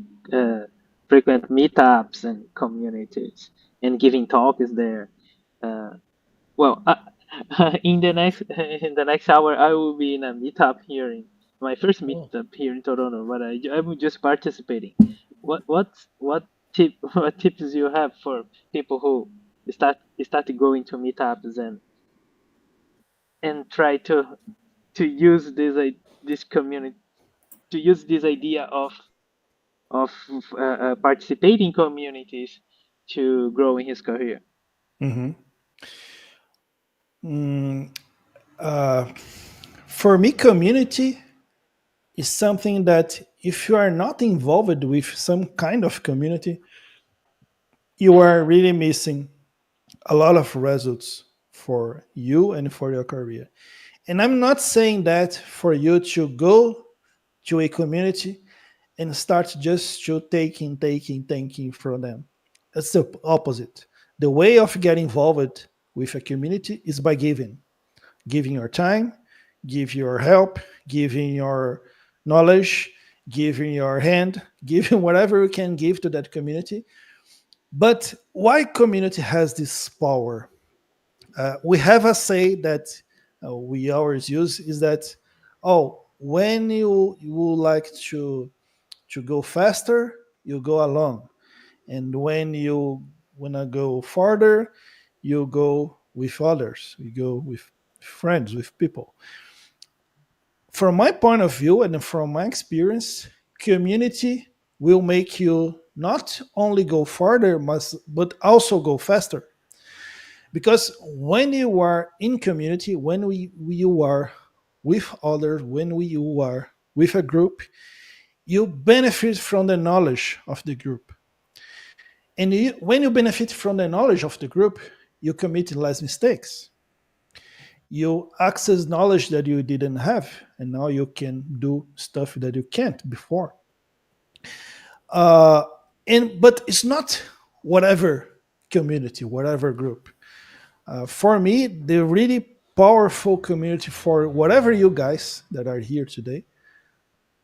frequent meetups and communities and giving talks there. Uh, well, in the next hour, I will be in a meetup here in my first Oh. meetup here in Toronto, but I'm just participating. What tip what tips do you have for people who start going to meetups and try to use this community to use this idea of participating communities to grow in his career? Hmm. Mm, uh, for me, community is something that if you are not involved with some kind of community, you are really missing a lot of results for you and for your career. And I'm not saying that for you to go to a community and start just to taking from them. That's the opposite. The way of getting involved with a community is by giving your time, give your help, giving your knowledge, giving your hand, giving whatever you can give to that community. But why community has this power? We have a say that we always use is that, oh, when you would like to go faster, you go alone, and when you wanna go farther, you go with others, you go with friends, with people. From my point of view and from my experience, community will make you not only go farther but also go faster, because when you are in community, you are with others, you are with a group, you benefit from the knowledge of the group. And when you benefit from the knowledge of the group, you commit less mistakes. You access knowledge that you didn't have, and now you can do stuff that you can't before. Uh, but it's not whatever community, whatever group. For me, the really powerful community for whatever you guys that are here today,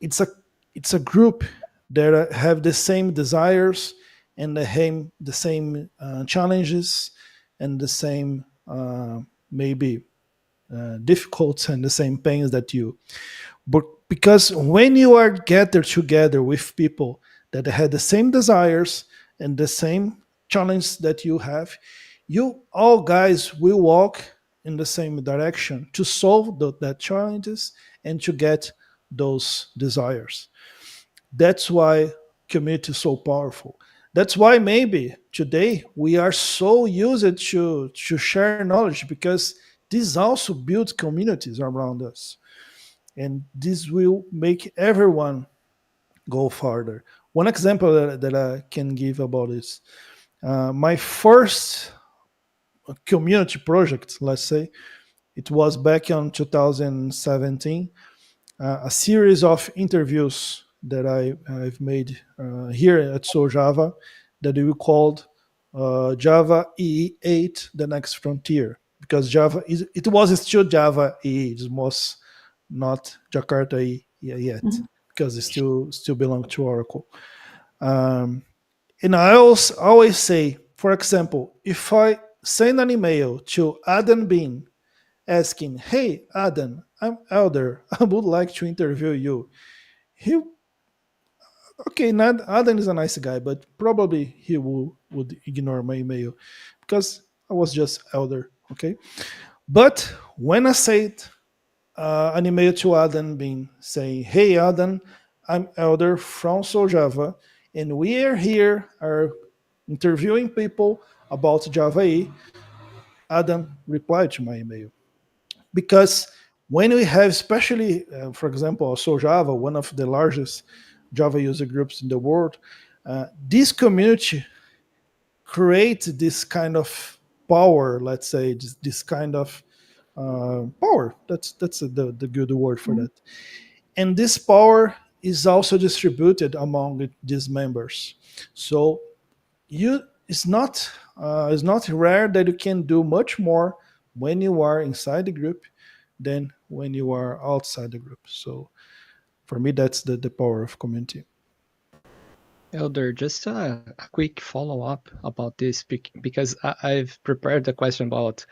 it's a group that have the same desires and the same challenges and the same maybe difficult and the same pains that you. But because when you are gathered together with people that had the same desires and the same challenge that you have, you all guys will walk in the same direction to solve that challenges and to get those desires. That's why community is so powerful. That's why maybe today we are so used to share knowledge, because this also builds communities around us. And this will make everyone go farther. One example that I can give about this, my first community project, let's say, it was back in 2017, a series of interviews that I've made here at Java that we called Java EE8, the next frontier, because Java is, it was still Java EE, it was not Jakarta EE yet, because it still belonged to Oracle. Um, and I always say, for example, if I send an email to Adam Bean asking, "Hey, Adam, I'm Elder. I would like to interview you." He, okay, not Adam is a nice guy, but probably he would ignore my email because I was just Elder. Okay, but when I said an email to Adam Bean saying, "Hey, Adam, I'm Elder from Java, and we are here are interviewing people about Java E," Adam replied to my email. Because when we have, especially, for example, Java, one of the largest Java user groups in the world, this community creates this kind of power, let's say, this kind of power. That's the good word for that. And this power is also distributed among these members. So you it's not rare that you can do much more when you are inside the group than when you are outside the group. So for me, that's the power of community. Elder, just a quick follow up about this because I've prepared a question about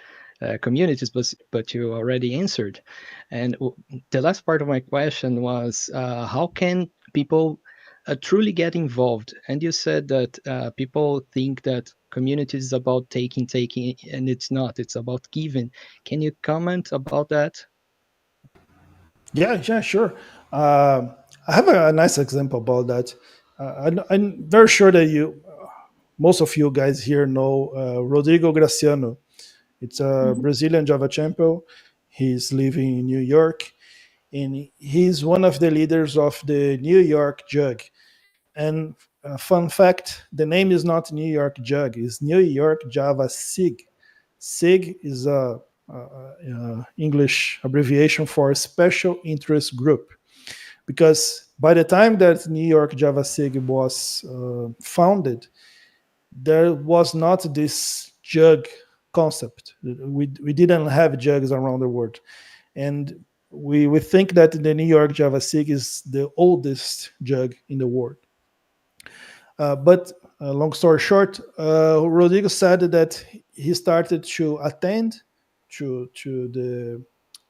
communities, but you already answered. And the last part of my question was how can people truly get involved? And you said that people think that community is about taking, and it's not. It's about giving. Can you comment about that? Yeah, sure. I have a nice example about that. I'm very sure that most of you guys here know Rodrigo Graciano. It's a Brazilian Java champion. He's living in New York, and he's one of the leaders of the New York Jug. And fun fact, the name is not New York Jug, it's New York Java SIG. SIG is a English abbreviation for Special Interest Group. Because by the time that New York Java SIG was founded, there was not this jug concept. We didn't have jugs around the world. And we think that the New York Java SIG is the oldest jug in the world. But long story short, Rodrigo said that he started to attend to the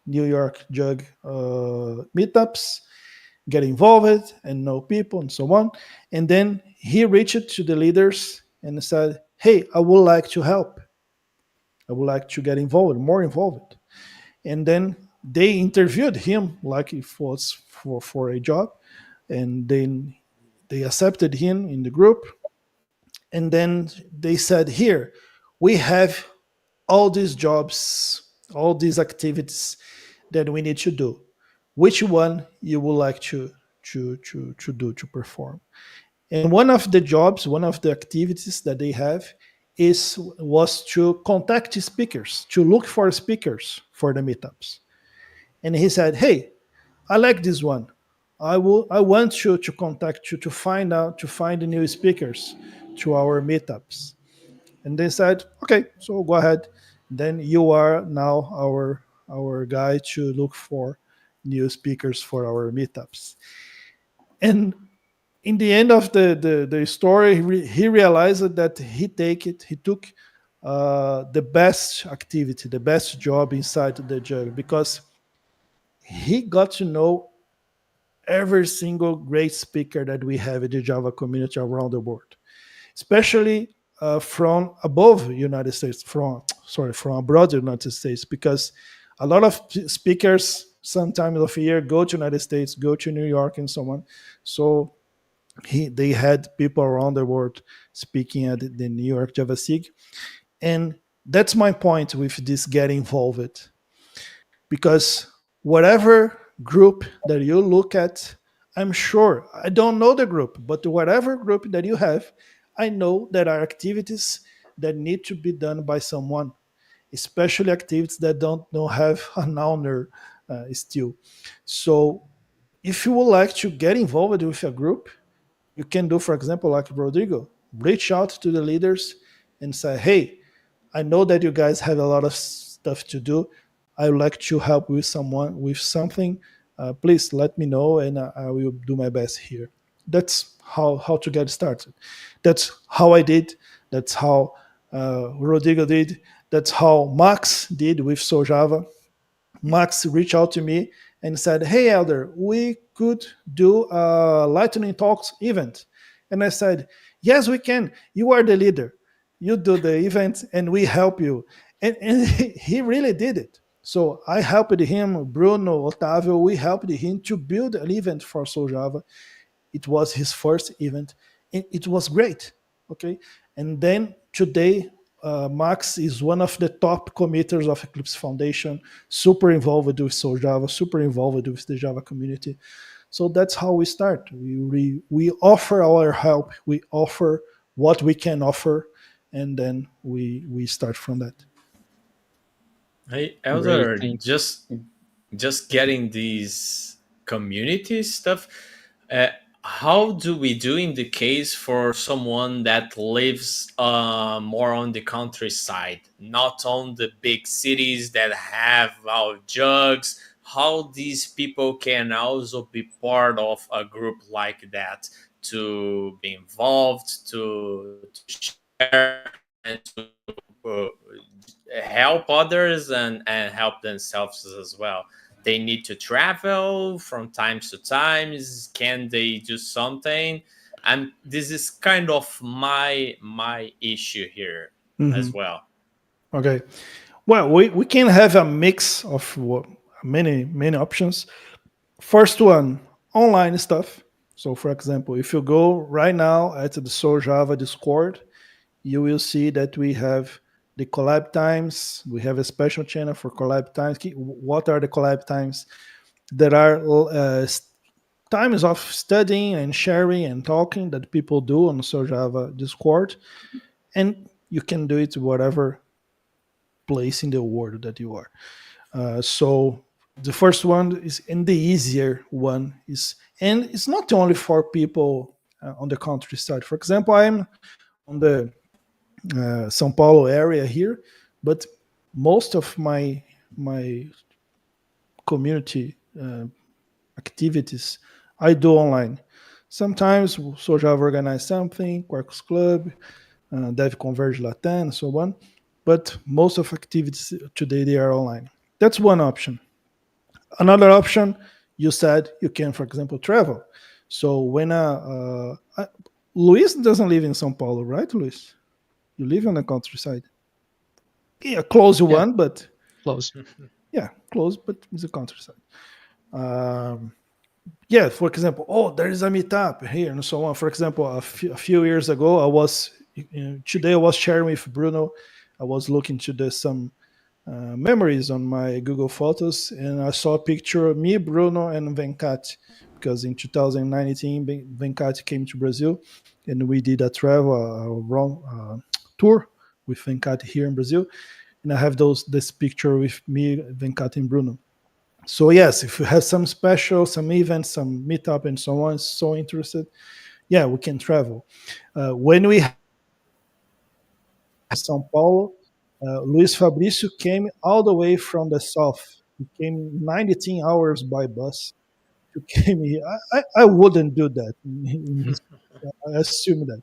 New York Jug meetups, get involved and know people and so on. And then he reached to the leaders and said, "Hey, I would like to help. I would like to get involved, more involved." And then they interviewed him like if it was for a job, and then they accepted him in the group. And then they said, "Here, we have all these jobs, all these activities that we need to do. Which one you would like to do, to perform?" And one of the jobs, one of the activities that they have was to contact speakers, to look for speakers for the meetups. And he said, "Hey, I like this one. I want you to contact you to find new speakers to our meetups." And they said, "Okay, so go ahead. Then you are now our guy to look for new speakers for our meetups." And in the end of the story, he realized that he took the best activity, the best job inside the jug, because he got to know every single great speaker that we have in the Java community around the world, especially from above United States, from abroad the United States, because a lot of speakers sometimes of year go to United States, go to New York, and so on. So they had people around the world speaking at the New York Java SIG, and that's my point with this get involved, because whatever group that you look at, I'm sure I don't know the group, but whatever group that you have, I know there are activities that need to be done by someone, especially activities that don't know have an owner still. So if you would like to get involved with a group, you can do, for example, like Rodrigo, reach out to the leaders and say, hey, I know that you guys have a lot of stuff to do. I would like to help with someone with something. Please let me know, and I will do my best here. That's how to get started. That's how I did. That's how Rodrigo did. That's how Max did with Sojava. Max reached out to me and said, "Hey, Elder, we could do a Lightning Talks event." And I said, "Yes, we can. You are the leader. You do the event, and we help you." And he really did it. So I helped him, Bruno, Otavio, we helped him to build an event for Soljava. It was his first event. It was great. Okay. And then today, Max is one of the top committers of Eclipse Foundation, super involved with Soul Java, super involved with the Java community. So that's how we start. We offer our help, we offer what we can offer, and then we start from that. Hey, Great, Elder, thank just getting these community stuff. Uh, how do we do in the case for someone that lives more on the countryside, not on the big cities that have our jugs? How these people can also be part of a group like that to be involved, to share, and to uh, help others and help themselves as well. They need to travel from time to times. Can they do something? And this is kind of my issue here Hmm. as well. Okay. Well, we can have a mix of many options. First one, online stuff. So, for example, if you go right now at the Soul Java Discord, you will see that we have the collab times. We have a special channel for collab times. What are the collab times? There are times of studying and sharing and talking that people do on Soul Java Discord, and you can do it whatever place in the world that you are. So the first one is, and the easier one is, and it's not only for people on the countryside. For example, I'm on the São Paulo area here, but most of my community activities I do online. Sometimes Sojava organize something, Quarkus Club, Dev Converge Latam, and so on. But most of activities today they are online. That's one option. Another option, you said you can, for example, travel. So when Luis doesn't live in São Paulo, right, Luis? You live on the countryside. Yeah, close yeah, one, but close. yeah, close, but it's a countryside. Um, yeah, for example, oh, there is a meetup here and so on. For example, a few years ago, today I was sharing with Bruno. I was looking to the some memories on my Google Photos, and I saw a picture of me, Bruno, and Venkat, because in 2019 Venkat came to Brazil, and we did a travel tour with Venkat here in Brazil, and I have this picture with me, Venkat, and Bruno. So yes, if you have some special, some events, some meetup, and so on, so interested, yeah, we can travel. When we São Paulo, Luis Fabrício came all the way from the south. He came 19 hours by bus to came here. I wouldn't do that. I assume that,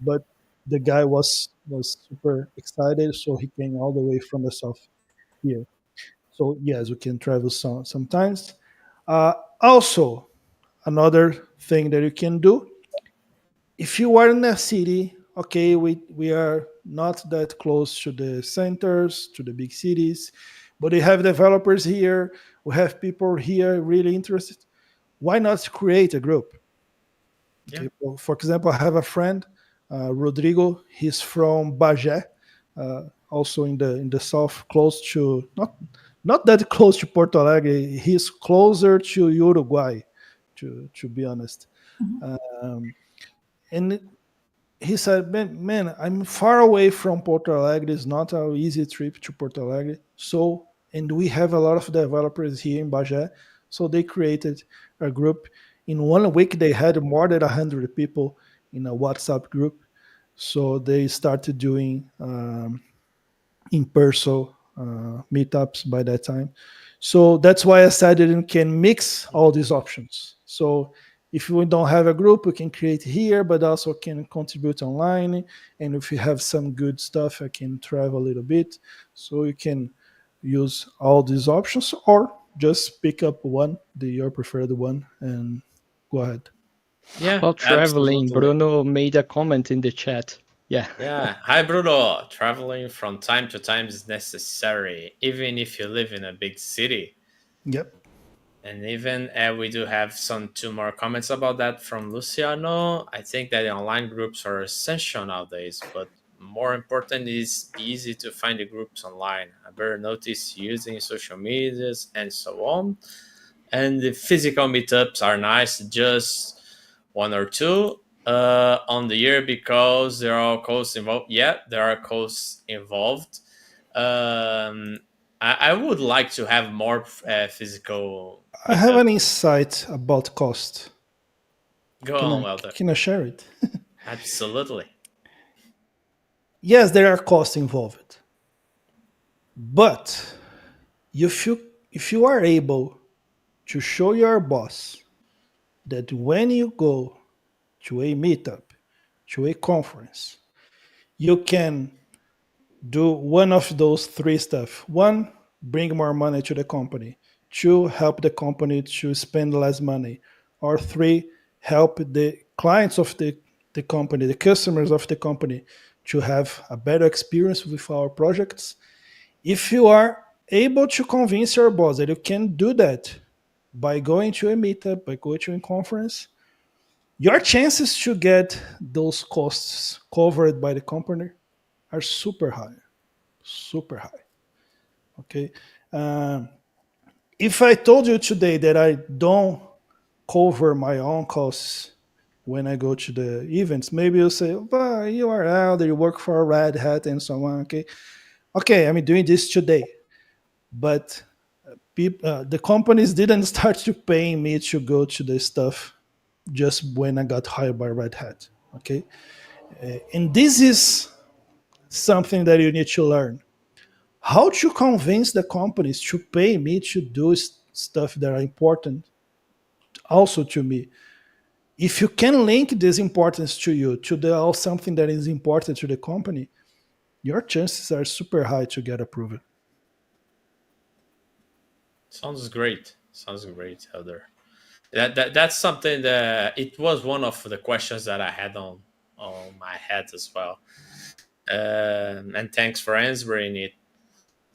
but the guy was super excited, so he came all the way from the south here. So yes, we can travel sometimes. Uh, Also, another thing that you can do if you are in a city, okay, we are not that close to the centers, to the big cities, but we have developers here, we have people here really interested. Why not create a group? Yeah. Okay, well, for example, I have a friend, Rodrigo. He's from Bagé, also in the south, close to not that close to Porto Alegre. He's closer to Uruguay, to be honest. Um, and he said, man, I'm far away from Porto Alegre. It's not an easy trip to Porto Alegre. So, and we have a lot of developers here in Bagé. So they created a group. In 1 week, they had more than 100 people in a WhatsApp group. So they started doing in-person meetups by that time. So that's why I decided we can mix all these options. So if we don't have a group, we can create here, but also can contribute online. And if you have some good stuff, I can travel a little bit. So you can use all these options or just pick up one, your preferred one, and go ahead. Yeah, About traveling, absolutely. Bruno made a comment in the chat. Yeah. Yeah. Hi, Bruno. Traveling from time to time is necessary, even if you live in a big city. Yep. And even we do have some two more comments about that from Luciano. I think that online groups are essential nowadays, but more important is easy to find the groups online. I better notice using social medias and so on. And the physical meetups are nice, just one or two on the year because there are costs involved. Yeah, there are costs involved. Um, I would like to have more physical I have an meetups. insight about cost. Go Can on, I, Welder. can I share it? Absolutely. Yes, there are costs involved. But if you are able to show your boss that when you go to a meetup, to a conference, you can do one of those three stuff. One, bring more money to the company. Two, help the company to spend less money. Or three, help the clients of the company, the customers of the company to have a better experience with our projects. If you are able to convince your boss that you can do that by going to a meetup, by going to a conference, your chances to get those costs covered by the company are super high, super high. Okay. Um, if I told you today that I don't cover my own costs when I go to the events, maybe you'll say, well, you are out there, you work for a Red Hat and so on. Okay. Okay, I'm doing this today. But the companies didn't start to paying me to go to the stuff just when I got hired by Red Hat. Okay, and this is something that you need to learn: how to convince the companies to pay me to do stuff that are important also to me. If you can link this importance to you to the something that is important to the company, your chances are super high to get approved. Sounds great. Sounds great, Elder. That's something that it was one of the questions that I had on my head as well. And thanks for answering it.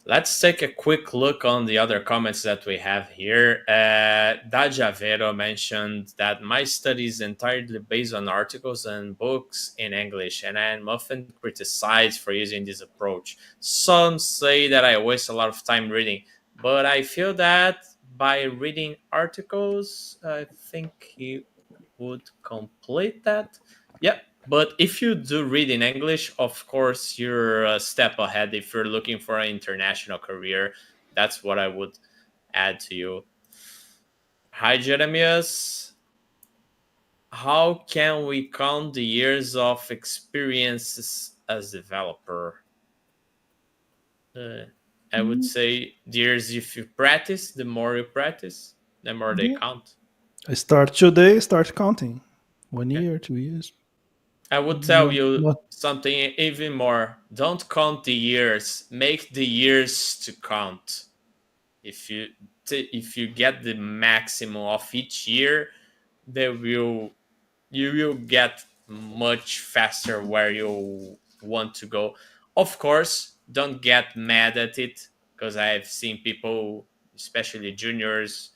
Let's take a quick look on the other comments that we have here. Dajavero mentioned that my study is entirely based on articles and books in English, and I am often criticized for using this approach. Some say that I waste a lot of time reading, but I feel that by reading articles, I think he would complete that. Yep, but if you do read in English, of course, you're a step ahead if you're looking for an international career. That's what I would add to you. Hi, Jeremias. How can we count the years of experiences as developer? Uh, I would Mm, say the years if you practice, the more you practice, the more they yeah. count. I start today, start counting. One Okay. year, 2 years. I would tell No, you no. something even more. Don't count the years. Make the years to count. If you if you get the maximum of each year, they will you will get much faster where you want to go. Of course, don't get mad at it because I've seen people, especially juniors,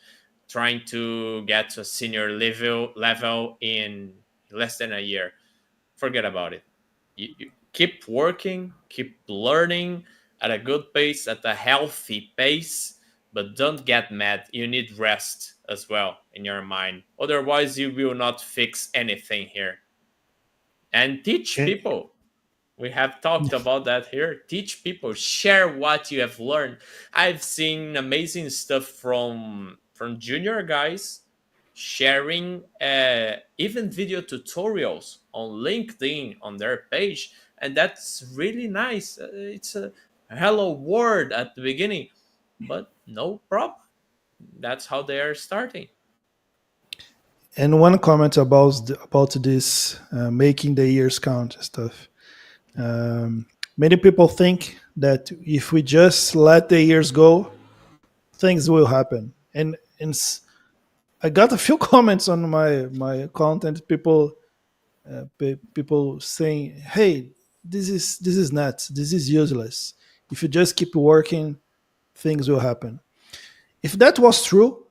trying to get to a senior level in less than a year. Forget about it. You keep working, keep learning at a good pace, at a healthy pace, but don't get mad. You need rest as well in your mind. Otherwise, you will not fix anything here. And teach And people. We have talked about that here. Teach people, share what you have learned. I've seen amazing stuff from junior guys sharing even video tutorials on LinkedIn on their page, and that's really nice. It's a hello word at the beginning, but no problem. That's how they are starting. one comment about this making the years count stuff. Many people think that if we just let the years go, things will happen. I got a few comments on my content. People saying, "Hey, this is nuts. This is useless. If you just keep working, things will happen." If that was true,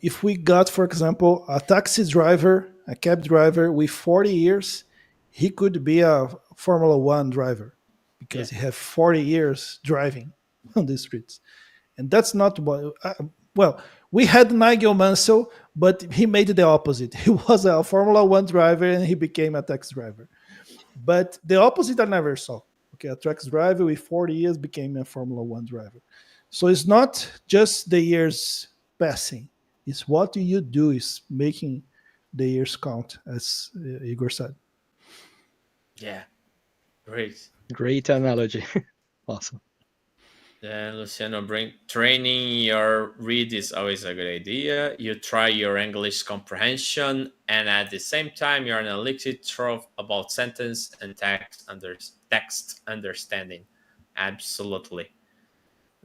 if we got, for example, a taxi driver, a cab driver with 40 years, he could be a Formula One driver Yeah, because he have 40 years driving on the streets. And that's not what. Well, we had Nigel Mansell, but he made the opposite. He was a Formula One driver and he became a taxi driver. But the opposite I never saw. Okay, a truck driver with 40 years became a Formula One driver. So it's not just the years passing; it's what you do is making the years count, as Igor said. yeah, great. Great analogy. Awesome. Then Luciano, bring training your read is always a good idea. You try your English comprehension, and at the same time, you're analytic through about sentence and text understanding. Absolutely.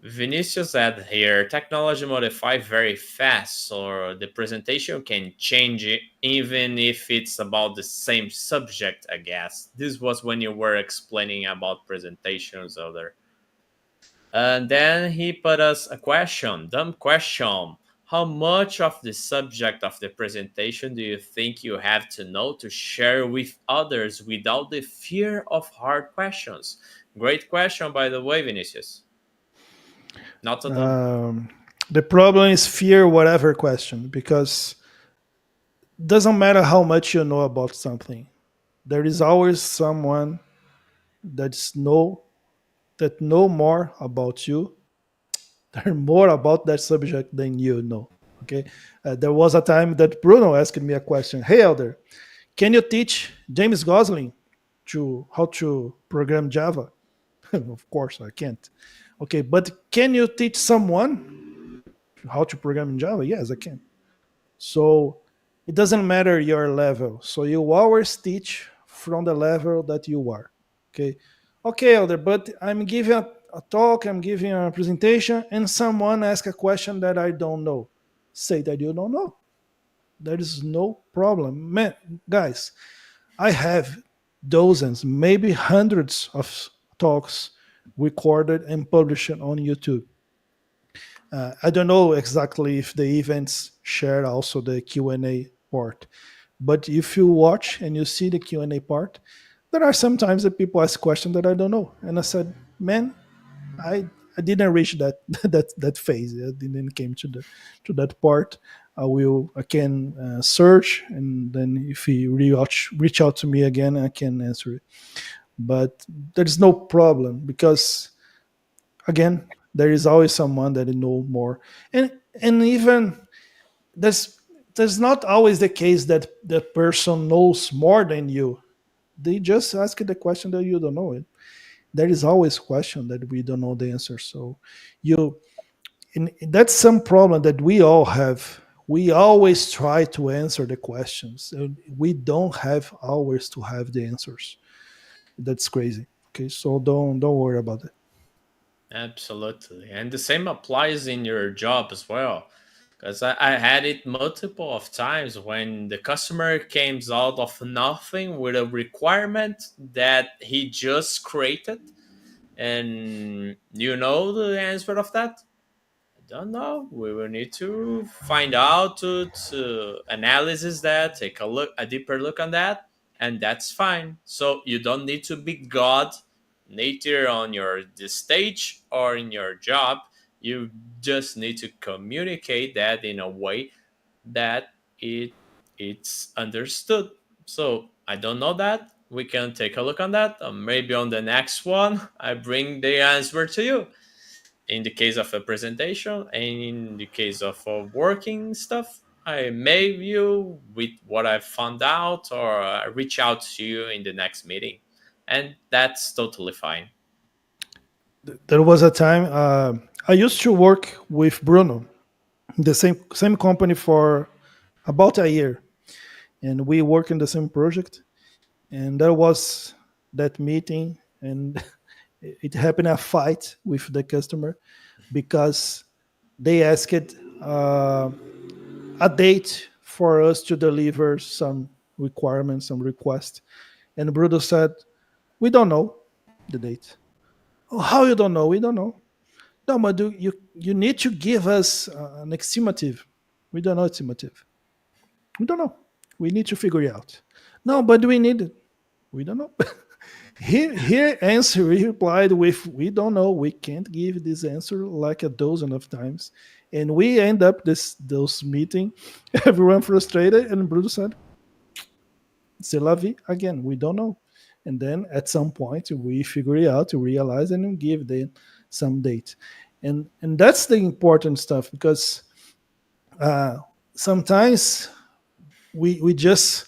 Vinicius said here, technology modify very fast, so the presentation can change it, even if it's about the same subject. I guess this was when you were explaining about presentations, other. And then he put us a question, dumb question. How much of the subject of the presentation do you think you have to know to share with others without the fear of hard questions? Great question, by the way, Vinicius. Not so dumb. Um, the problem is fear whatever question because doesn't matter how much you know about something. There is always someone that's know more about you, learn more about that subject than you know. Okay, there was a time that Bruno asked me a question. Hey, Elder, can you teach James Gosling to how to program Java? Of course, I can't. Okay, but can you teach someone how to program in Java? Yes, I can. So it doesn't matter your level. So you always teach from the level that you are. Okay. Okay, Elder, but I'm giving a talk, I'm giving a presentation, and someone asks a question that I don't know. Say that you don't know. There is no problem. Man, guys, I have dozens, maybe hundreds of talks recorded and published on YouTube. I don't know exactly if the events share also the Q&A part, but if you watch and you see the Q&A part, there are sometimes that people ask questions that I don't know, and I said, man, I I didn't reach that that phase. I didn't came to that part. I can search, and then if he reach out to me again, I can answer it. But there's no problem because again, there is always someone that know more, and even there's there's not always the case that the person knows more than you. They just ask the question that you don't know it. There is always question that we don't know the answer. So you, that's some problem that we all have we always try to answer the questions. And we don't have always to have the answers. That's crazy. Okay, so don't worry about it. Absolutely. And the same applies in your job as well. Because I had it multiple of times when the customer came out of nothing with a requirement that he just created. And you know the answer of that? I don't know. We will need to find out to analyze that, take a deeper look on that, and that's fine. So you don't need to be God, neither on your this stage or in your job. You just need to communicate that in a way that it's understood. So I don't know that. We can take a look on that. Maybe on the next one, I bring the answer to you in the case of a presentation and in the case of working stuff. I mail you with what I found out, or I reach out to you in the next meeting, and that's totally fine. There was a time I used to work with Bruno, the same company for about a year, and we work in the same project. And there was that meeting, and it happened a fight with the customer because they asked uh, a date for us to deliver some requirements, some requests, and Bruno said, "We don't know the date." Oh, how you don't know? We don't know. No, but you need to give us an estimative. We don't know estimative. We don't know. We need to figure it out. No, but we need it. We don't know. He replied with, "We don't know. We can't give this answer like a dozen of times." And we end up those meeting, everyone frustrated, and Bruno said, "C'est la vie." Again, we don't know. And then at some point we figure it out, to realize, and we give them some date. And that's the important stuff, because uh, sometimes we just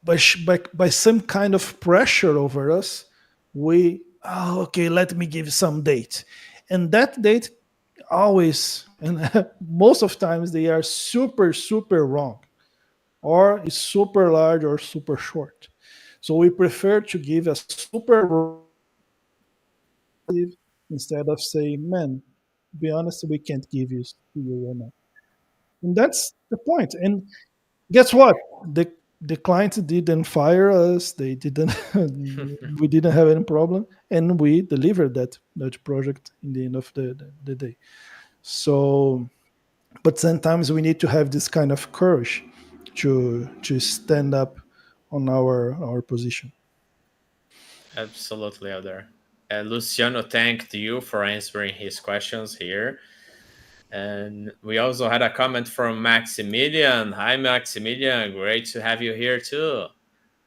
by some kind of pressure over us, we, oh, okay, let me give some date, and that date always, and most of times, they are super wrong, or is super large or super short. So we prefer to give a super instead of saying, "Man, to be honest, we can't give you to you right now." And that's the point. And guess what? The client didn't fire us. They didn't. We didn't have any problem, and we delivered that project in the end of the day. So, but sometimes we need to have this kind of courage to stand up on our position. Absolutely, Elder. Luciano thanked you for answering his questions here. And we also had a comment from Maximilian. Hi, Maximilian. Great to have you here too.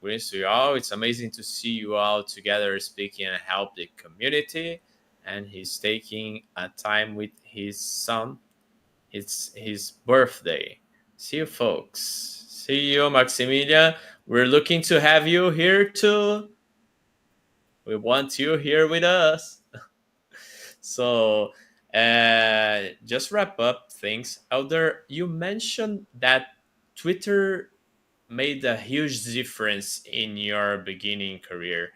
Greetings to you all. It's amazing to see you all together speaking and help the community. And he's taking a time with his son. It's his birthday. See you, folks. See you, Maximilian. We're looking to have you here too. We want you here with us. So, just wrap up things. Elder, you mentioned that Twitter made a huge difference in your beginning career.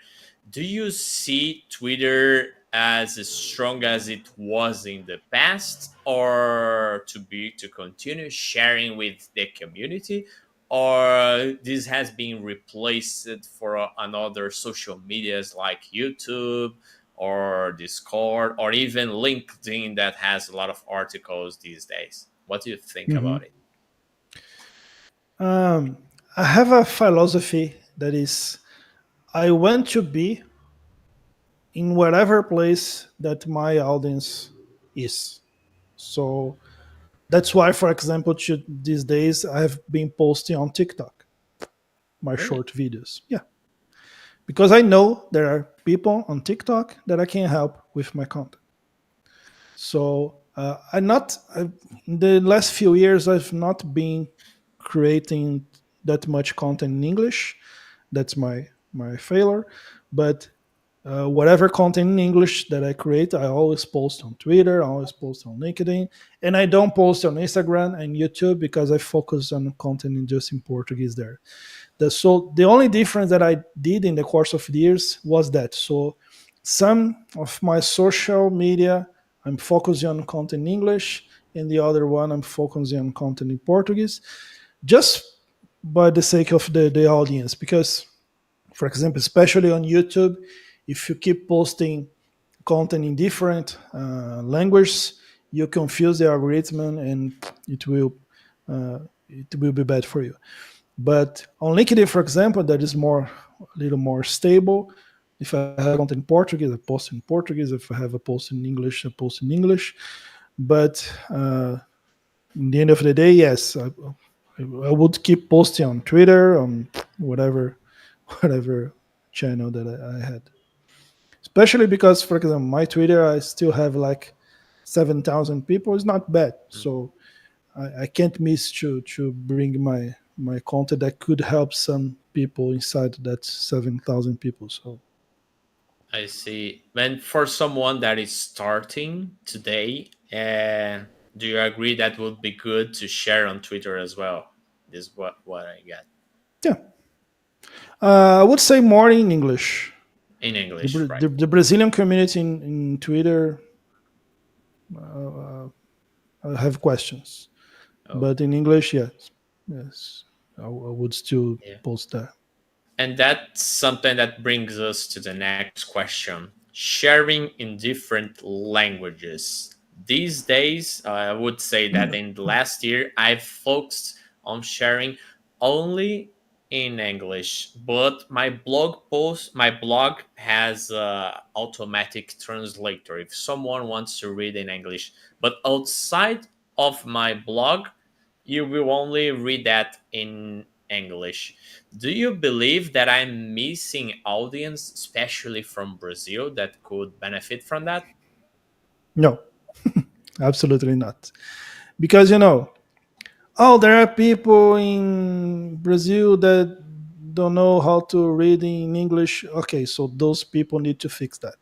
Do you see Twitter as strong as it was in the past, or to continue sharing with the community, or this has been replaced for another social medias like YouTube or Discord or even LinkedIn that has a lot of articles these days? What do you think Mhm. about it? Um, I have a philosophy that is, I want to be in whatever place that my audience is. So that's why, for example, these days I've been posting on TikTok my Really? short videos. Yeah, because I know there are people on TikTok that I can help with my content. So in the last few years, I've not been creating that much content in English. That's my failure. But whatever content in English that I create, I always post on Twitter, I always post on LinkedIn, and I don't post on Instagram and YouTube because I focus on content in just in Portuguese there. So the only difference that I did in the course of the years was that. So some of my social media, I'm focusing on content in English, and the other one I'm focusing on content in Portuguese, just by the sake of the audience. Because, for example, especially on YouTube, if you keep posting content in different languages, you confuse the algorithm, and it will be bad for you. But on LinkedIn, for example, that is a little more stable. If I have content in Portuguese, I post in Portuguese. If I have a post in English, I post in English. But in the end of the day, yes, I would keep posting on Twitter, on whatever, whatever channel that I had. Especially because, for example, my Twitter, I still have like 7,000 people. It's not bad. So I can't miss to bring my content that could help some people inside that 7,000 people. So I see. And for someone that is starting today, do you agree that would be good to share on Twitter as well? This is what I get yeah, I would say more in English. in The, English, Bra- right? the Brazilian community in Twitter have questions, Oh, but in English, yes, I would still yeah. post that. And that's something that brings us to the next question: sharing in different languages. These days, I would say that in the last year, I've focused on sharing only in English, but my blog has a automatic translator. If someone wants to read in English, but outside of my blog, you will only read that in English. Do you believe that I'm missing audience, especially from Brazil, that could benefit from that? No, absolutely not. Because oh, there are people in Brazil that don't know how to read in English. Okay, so those people need to fix that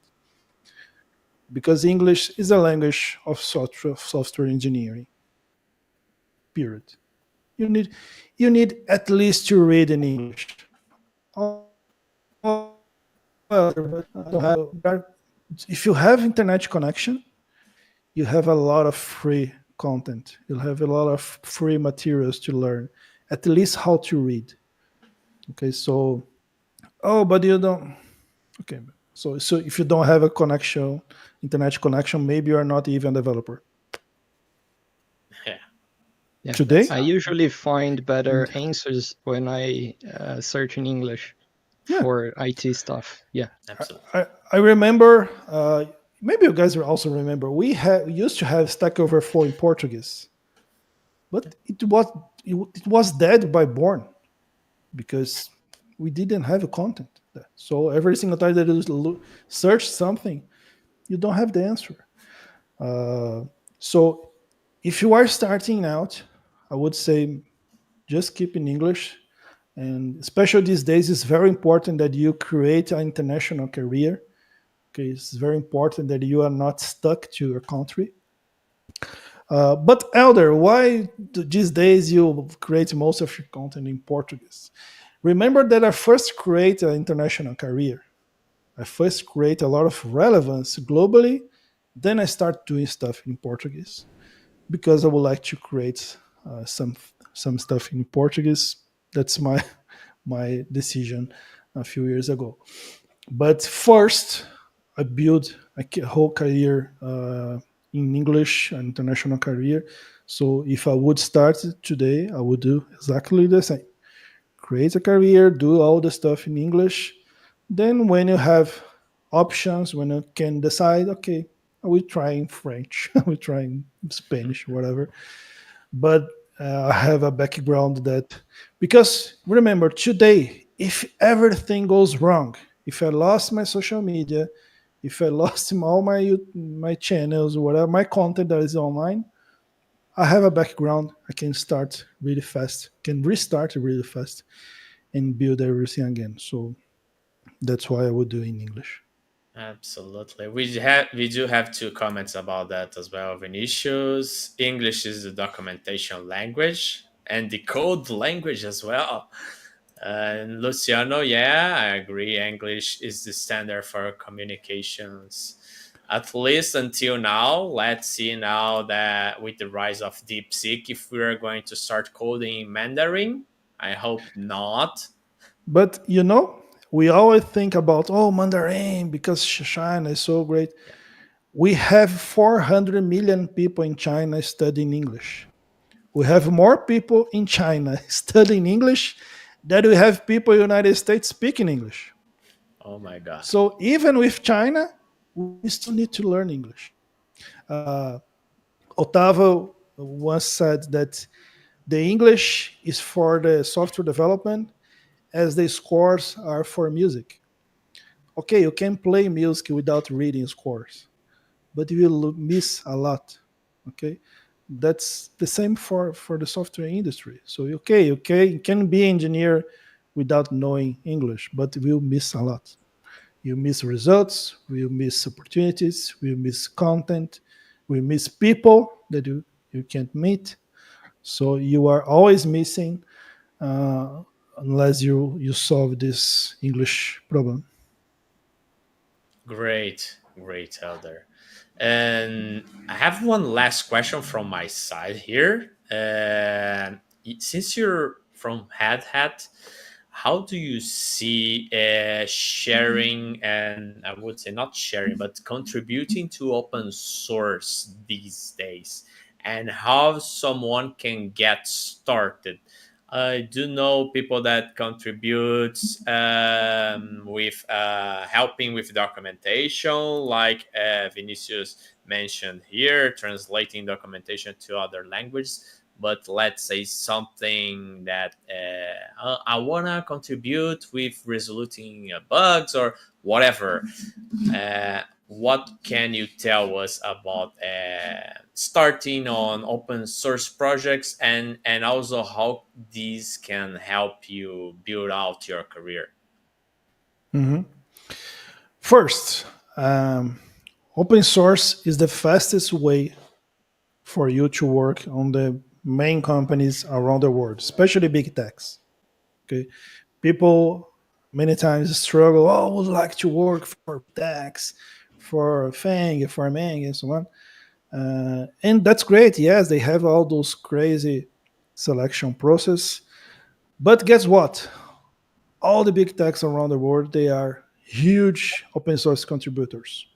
because English is a language of software engineering. Period. You need at least to read in English. Oh, but I don't have. If you have internet connection, you have a lot of free content. You'll have a lot of free materials to learn, at least how to read. Okay, so oh, but you don't. Okay, so if you don't have a connection, internet connection, maybe you are not even a developer Yeah, Yeah, today. that's I not. usually find better And answers when I search in English yeah, for IT stuff. Yeah, Absolutely. I remember. Maybe you guys will also remember. We used to have Stack Overflow in Portuguese, but it was dead by born because we didn't have a content there. So every single time that you search something, you don't have the answer. Uh, so if you are starting out, I would say just keep in English. And especially these days, it's very important that you create an international career. Okay, it's very important that you are not stuck to your country. But Elder, why these days you create most of your content in Portuguese? Remember that I first create an international career. I first create a lot of relevance globally. Then I start doing stuff in Portuguese because I would like to create some stuff in Portuguese. That's my decision a few years ago. But first, I built a whole career in English, an international career. So if I would start today, I would do exactly the same. Create a career, do all the stuff in English. Then when you have options, when you can decide, okay, I will try in French, I will try in Spanish, whatever. But I have a background that, because remember, today, if everything goes wrong, if I lost my social media, if I lost all my channels, whatever, my content that is online, I have a background. I can start really fast, can restart really fast and build everything again. So that's why I would do in English. Absolutely. We do have two comments about that as well. Vinicius, English is the documentation language and the code language as well. And Luciano, yeah, I agree. English is the standard for communications, at least until now. Let's see now that with the rise of DeepSeek, if we are going to start coding in Mandarin. I hope not. But we always think about, oh, Mandarin because China is so great. Yeah. We have 400 million people in China studying English. We have more people in China studying English than we have people in the United States speaking English. Oh my God. So even with China, we still need to learn English. Uh, Otavo once said that the English is for the software development as the scores are for music. Okay, you can play music without reading scores, but you will miss a lot. Okay, that's the same for the software industry. So you can be engineer without knowing English, but we'll miss a lot. You miss results, we miss opportunities, we miss content, we miss people that you can't meet. So you are always missing uh, unless you solve this English problem. Great, great, Elder. And I have one last question from my side here. And since you're from Hat Hat, how do you see sharing and I would say not sharing, but contributing to open source these days, and how someone can get started? I do know people that contributes with helping with documentation, like Vinicius mentioned here, translating documentation to other languages. But let's say something that I wanna contribute with resoluting bugs or whatever. What can you tell us about starting on open source projects, and also how these can help you build out your career? Mhm. First, open source is the fastest way for you to work on the main companies around the world, especially big techs. Okay, people many times struggle. Oh, I would like to work for techs, for Fang, for Mang, and so on. And that's great. Yes, they have all those crazy selection process. But guess what? All the big techs around the world, they are huge open source contributors.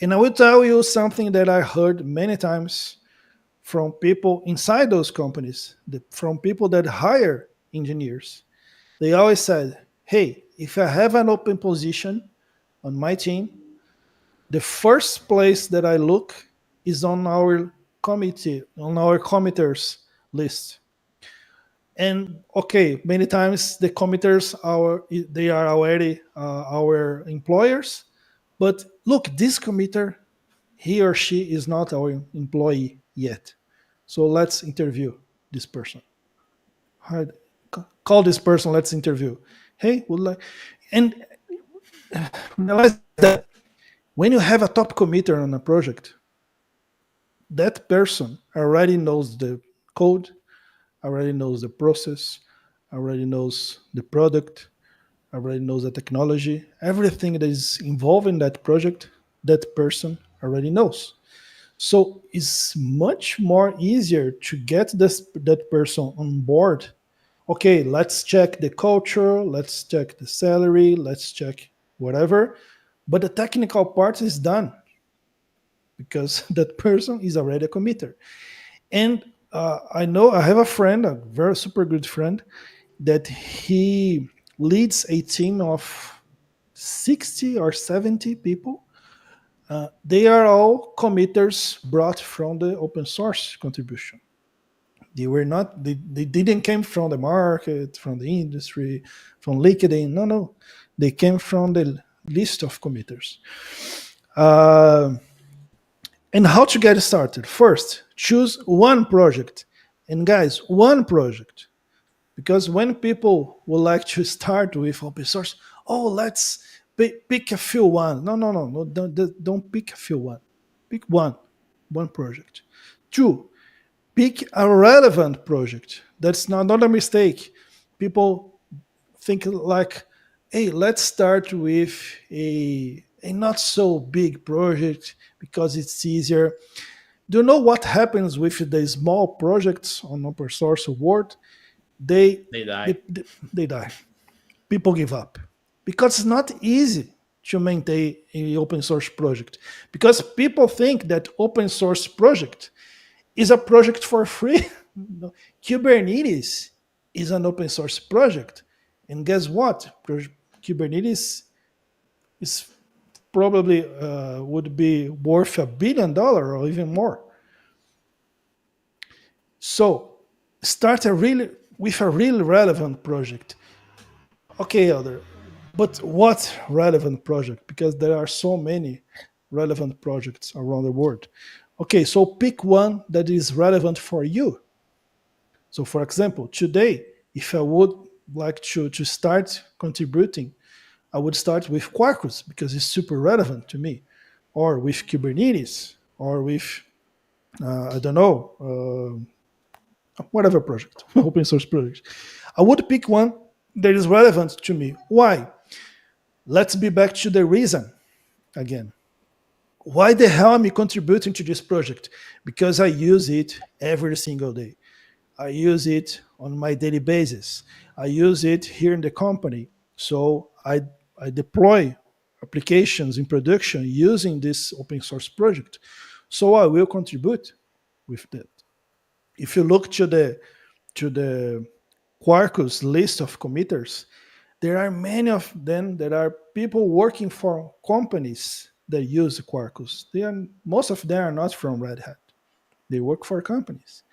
And I will tell you something that I heard many times from people inside those companies, from people that hire engineers. They always said, hey, if I have an open position on my team, the first place that I look is on our committee, on our committers list. And okay, many times the committers are they are already our employers, but look, this committer, he or she is not our employee yet. So let's interview this person. Hard, call this person. Let's interview. Hey, would like, and realize that when you have a top committer on a project, that person already knows the code, already knows the process, already knows the product, already knows the technology, everything that is involved in that project, that person already knows. So it's much more easier to get that person on board. Okay, let's check the culture, let's check the salary, let's check whatever. But the technical part is done because that person is already a committer. And I know I have a friend, a very super good friend, that he leads a team of 60 or 70 people. They are all committers brought from the open source contribution. They were not, they didn't came from the market, from the industry, from LinkedIn. No, no. They came from the list of committers. Uh, and how to get started? First, choose one project. And guys, one project. Because when people would like to start with open source, oh, let's Pick a few one. No. Don't pick a few one. Pick one project. Two, pick a relevant project. That's not a mistake. People think like, hey, let's start with a not so big project because it's easier. Do you know what happens with the small projects on open source world? They They die. they, they die. People give up because it's not easy to maintain an open source project, because people think that open source project is a project for free. No. Kubernetes is an open source project, and guess what? Kubernetes is probably would be worth $1 billion or even more. So start with a really relevant project. Okay, Elder, but what relevant project? Because there are so many relevant projects around the world. Okay, so pick one that is relevant for you. So, for example, today, if I would like to start contributing, I would start with Quarkus because it's super relevant to me, or with Kubernetes, or with, I don't know, whatever project, open source project. I would pick one that is relevant to me. Why? Let's be back to the reason again. Why the hell am I contributing to this project? Because I use it every single day. I use it on my daily basis. I use it here in the company. So I deploy applications in production using this open source project. So I will contribute with that. If you look to the Quarkus list of committers, there are many of them that are people working for companies that use Quarkus. Most of them are not from Red Hat. They work for companies.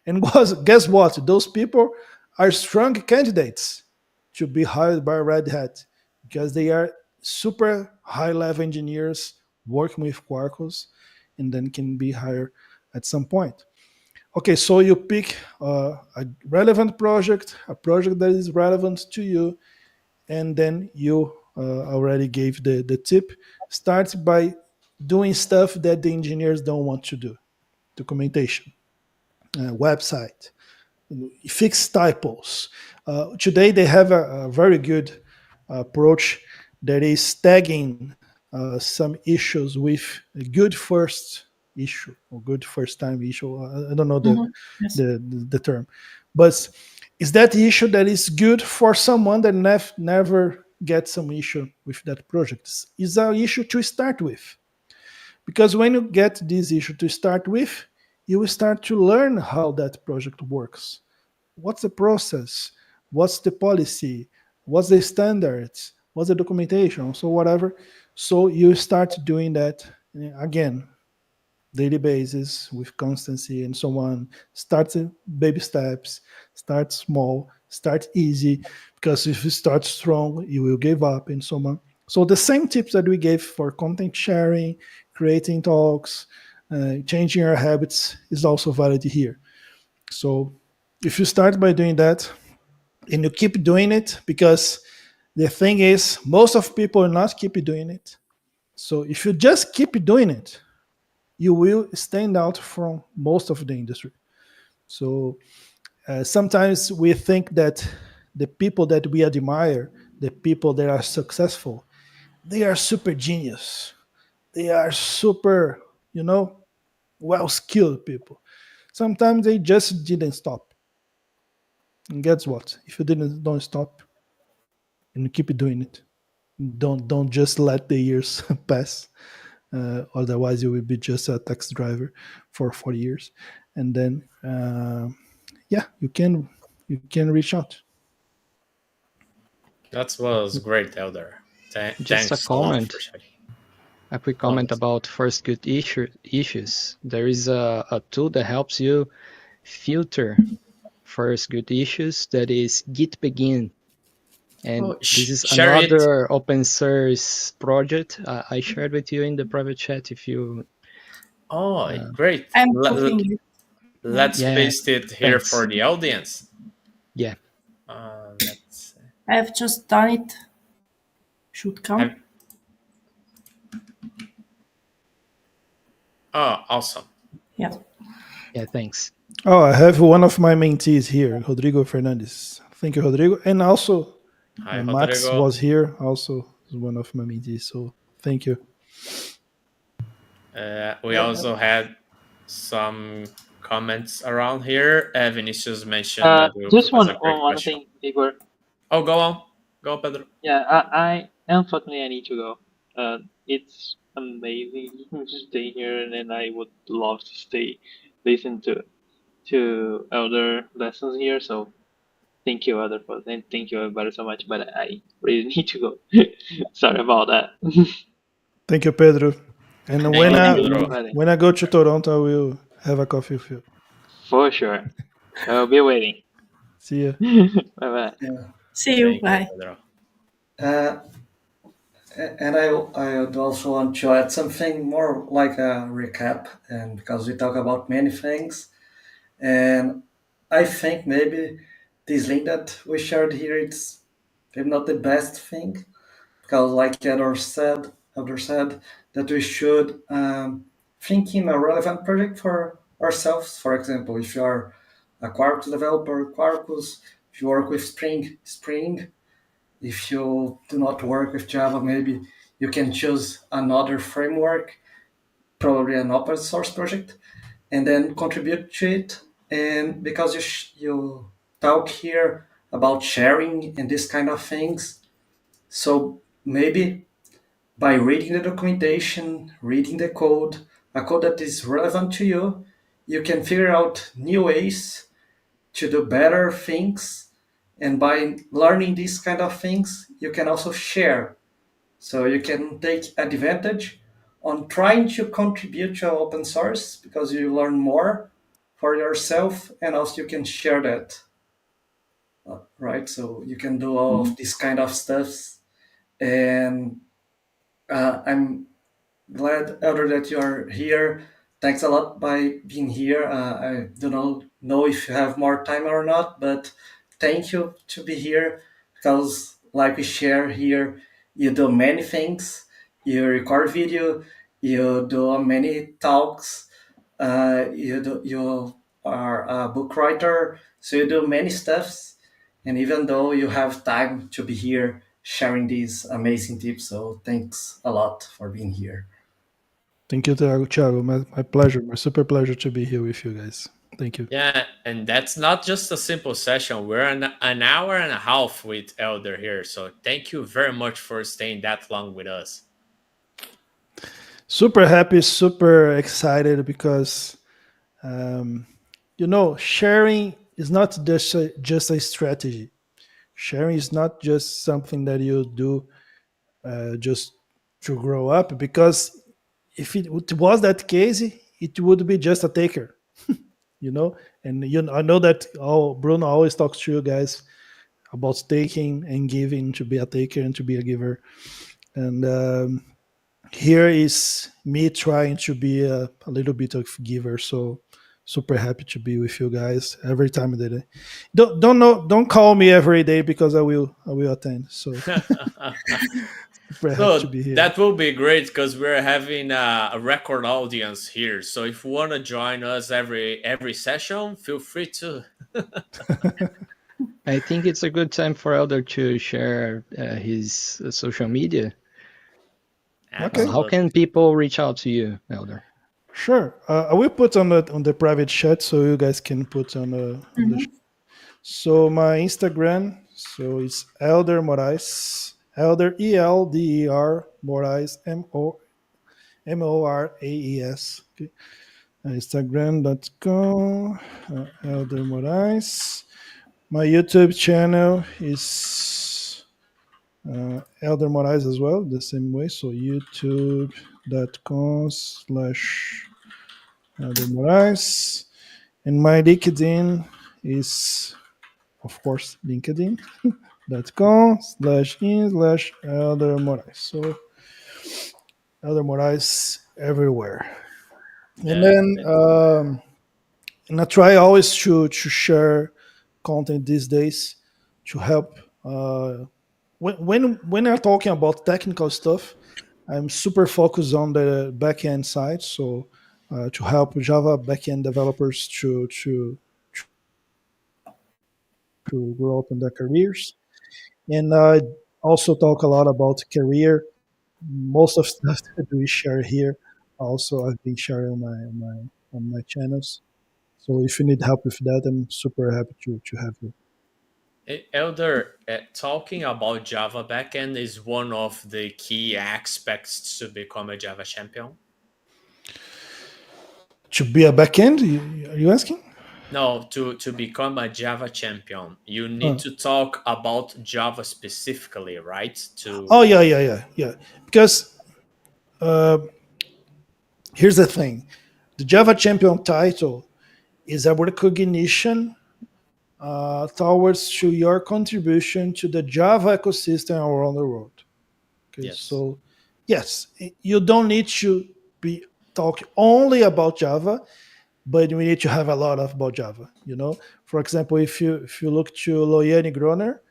And guess what? Those people are strong candidates to be hired by Red Hat because they are super high level engineers working with Quarkus and then can be hired at some point. Okay, so you pick a relevant project, a project that is relevant to you, and then you already gave the tip. Start by doing stuff that the engineers don't want to do. Documentation, website, fix typos. Today they have a very good approach that is tagging some issues with a good first issue or good first time issue. I don't know Yes. the term, but is that issue that is good for someone that never gets some issue with that project? Is an issue to start with, because when you get this issue to start with, you will start to learn how that project works. What's the process? What's the policy? What's the standards? What's the documentation? So whatever. So you start doing that again, daily basis with constancy and so on. Start baby steps, start small, start easy, because if you start strong, you will give up and so on. So the same tips that we gave for content sharing, creating talks, changing your habits is also valid here. So if you start by doing that and you keep doing it, because the thing is, most of people will not keep doing it. So if you just keep doing it, you will stand out from most of the industry. So sometimes we think that the people that we admire, the people that are successful, they are super genius. They are super, well skilled people. Sometimes they just didn't stop. And guess what? If you don't stop and you keep doing it, don't just let the years pass. Otherwise, you will be just a taxi driver for 40 years, and then yeah, you can reach out. That was great, Elder. Just a Thanks a lot for comment, sharing. a quick Oh, comment about first good issues. There is a tool that helps you filter first good issues, that is Git Begin. And this is share it. another open source project I shared with you in the private chat. If you Oh, great. I'm cooking it. Let's yeah, paste it here thanks. for the audience. Yeah, Let's. I have just done it. Should come. Oh, awesome. Yeah. Yeah, thanks. Oh, I have one of my mentees here, Rodrigo Fernandes. Thank you, Rodrigo. And also, Hi, Max Rodrigo. was here, also is one of my mentees. So thank you. We Yeah. also had some comments around here. Vinicius mentioned that Just it was one, a great one question. thing, Igor. Oh, go on. Go on, Pedro. Yeah, I unfortunately I need to go. It's amazing to stay here, and then I would love to stay, listen to elder lessons here. So thank you, elder, for and thank you everybody so much. But I really need to go. Sorry about that. Thank you, Pedro. And Thank when you, I Thank you, Pedro. everybody, when I go to Toronto, I will have a coffee with you. for sure. I'll be waiting. See ya. Bye bye. Yeah. See you. Thank you, Bye. Pedro. Uh, and I would also want to add something more like a recap, and because we talk about many things, and I think maybe this link that we shared here it's maybe not the best thing because, like Elder said that we should think in a relevant project for ourselves. For example, if you are a Quarkus developer, Quarkus. If you work with Spring, Spring. If you do not work with Java, maybe you can choose another framework, probably an open source project, and then contribute to it. And because you talk here about sharing and this kind of things, so maybe by reading the documentation, reading the code, a code that is relevant to you, you can figure out new ways to do better things. And by learning these kind of things, you can also share. So you can take advantage on trying to contribute to open source because you learn more for yourself and also you can share that, right? So you can do all Mhm. of these kind of stuffs. And I'm glad, Elder, that you are here. Thanks a lot by being here. I don't know if you have more time or not, but thank you to be here because, like we share here, you do many things. You record video, you do many talks. You are a book writer, so you do many stuffs. And even though you have time to be here sharing these amazing tips, so thanks a lot for being here. Thank you, Thiago. My pleasure, my super pleasure to be here with you guys. Thank you. Yeah, and that's not just a simple session. We're an hour and a half with Elder here. So thank you very much for staying that long with us. Super happy, super excited because um, sharing is not just a strategy. Sharing is not just something that you do just to grow up. Because if it was that case, it would be just a taker, you know. And I know that Bruno always talks to you guys about taking and giving, to be a taker and to be a giver. And here is me trying to be a little bit of giver. So super happy to be with you guys every time of the day. Don't call me every day because I will attend. So super happy to So be here. that will be great because we're having a record audience here. So if you want to join us every session, feel free to. I think it's a good time for Elder to share his social media. Okay, How Absolutely. can people reach out to you, Elder? sure. I will put on the private chat so you guys can put on the. Mhm. So my Instagram, so it's Elder Moraes, Elder ELDER Moraes Moraes. Okay. Instagram.com, Elder Moraes. My YouTube channel is Elder Moraes as well, the same way. So youtube.com/Elder Moraes. And my LinkedIn is, of course, linkedin.com/in/Elder Moraes. So Elder Moraes everywhere. And Yeah, then and I try always to share content these days to help. When I'm talking about technical stuff, I'm super focused on the back end side. So to help Java backend developers to grow up in their careers. And I also talk a lot about career. Most of stuff that we share here, also I've been sharing on my channels. So if you need help with that, I'm super happy to have you. Elder, talking about Java backend is one of the key aspects to become a Java champion. To be a backend, are you asking? No, to become a Java champion, you need Uh, to talk about Java specifically, right? oh To yeah. Because uh, here's the thing: the Java champion title is a recognition towards to your contribution to the Java ecosystem around the world. Okay, yes, so yes, you don't need to be talk only about Java, but we need to have a lot of about Java. For example, if you look to Loyani Groner,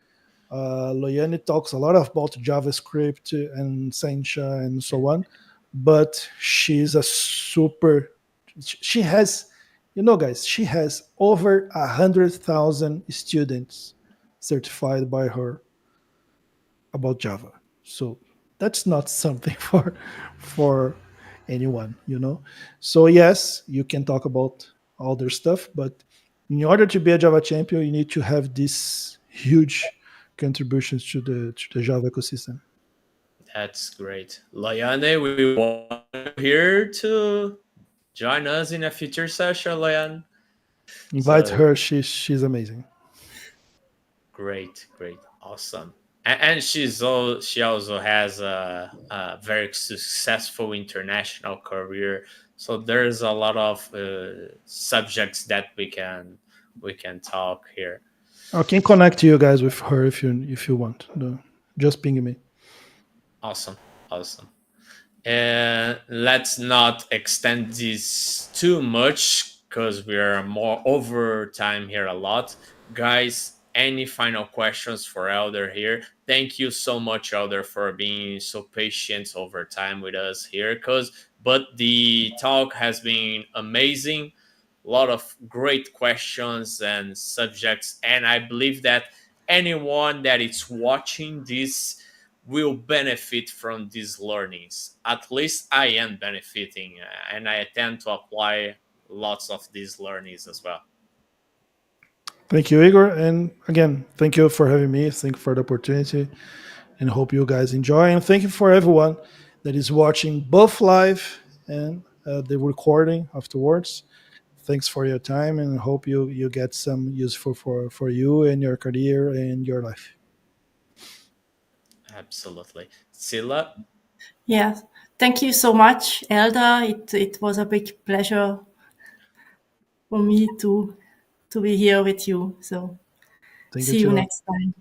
Loyani talks a lot about JavaScript and Sencha and so on, but she's a super. She has, guys, she has over 100,000 students certified by her about Java. So that's not something for anyone. So yes, you can talk about other stuff, but in order to be a Java champion, you need to have these huge contributions to the Java ecosystem. that's great. Loyane, we want you here to join us in a future session, Loyan. Invite So her. She's amazing. great, great, awesome. And she also has a very successful international career. So there's a lot of subjects that we can talk here. I can connect you guys with her if you want. No, just ping me. Awesome, awesome. And let's not extend this too much because we are more over time here a lot. Guys, any final questions for Elder here? Thank you so much, Elder, for being so patient over time with us here. But the talk has been amazing. A lot of great questions and subjects, and I believe that anyone that is watching this will benefit from these learnings. At least I am benefiting, and I tend to apply lots of these learnings as well. Thank you, Igor. And again, thank you for having me. Thank you for the opportunity. And hope you guys enjoy. And thank you for everyone that is watching both live and the recording afterwards. Thanks for your time, and hope you get some useful for you and your career and your life. Absolutely. Sila, Yeah, thank you so much, Elda. It was a big pleasure for me to be here with you. So Thank you see you too. next time.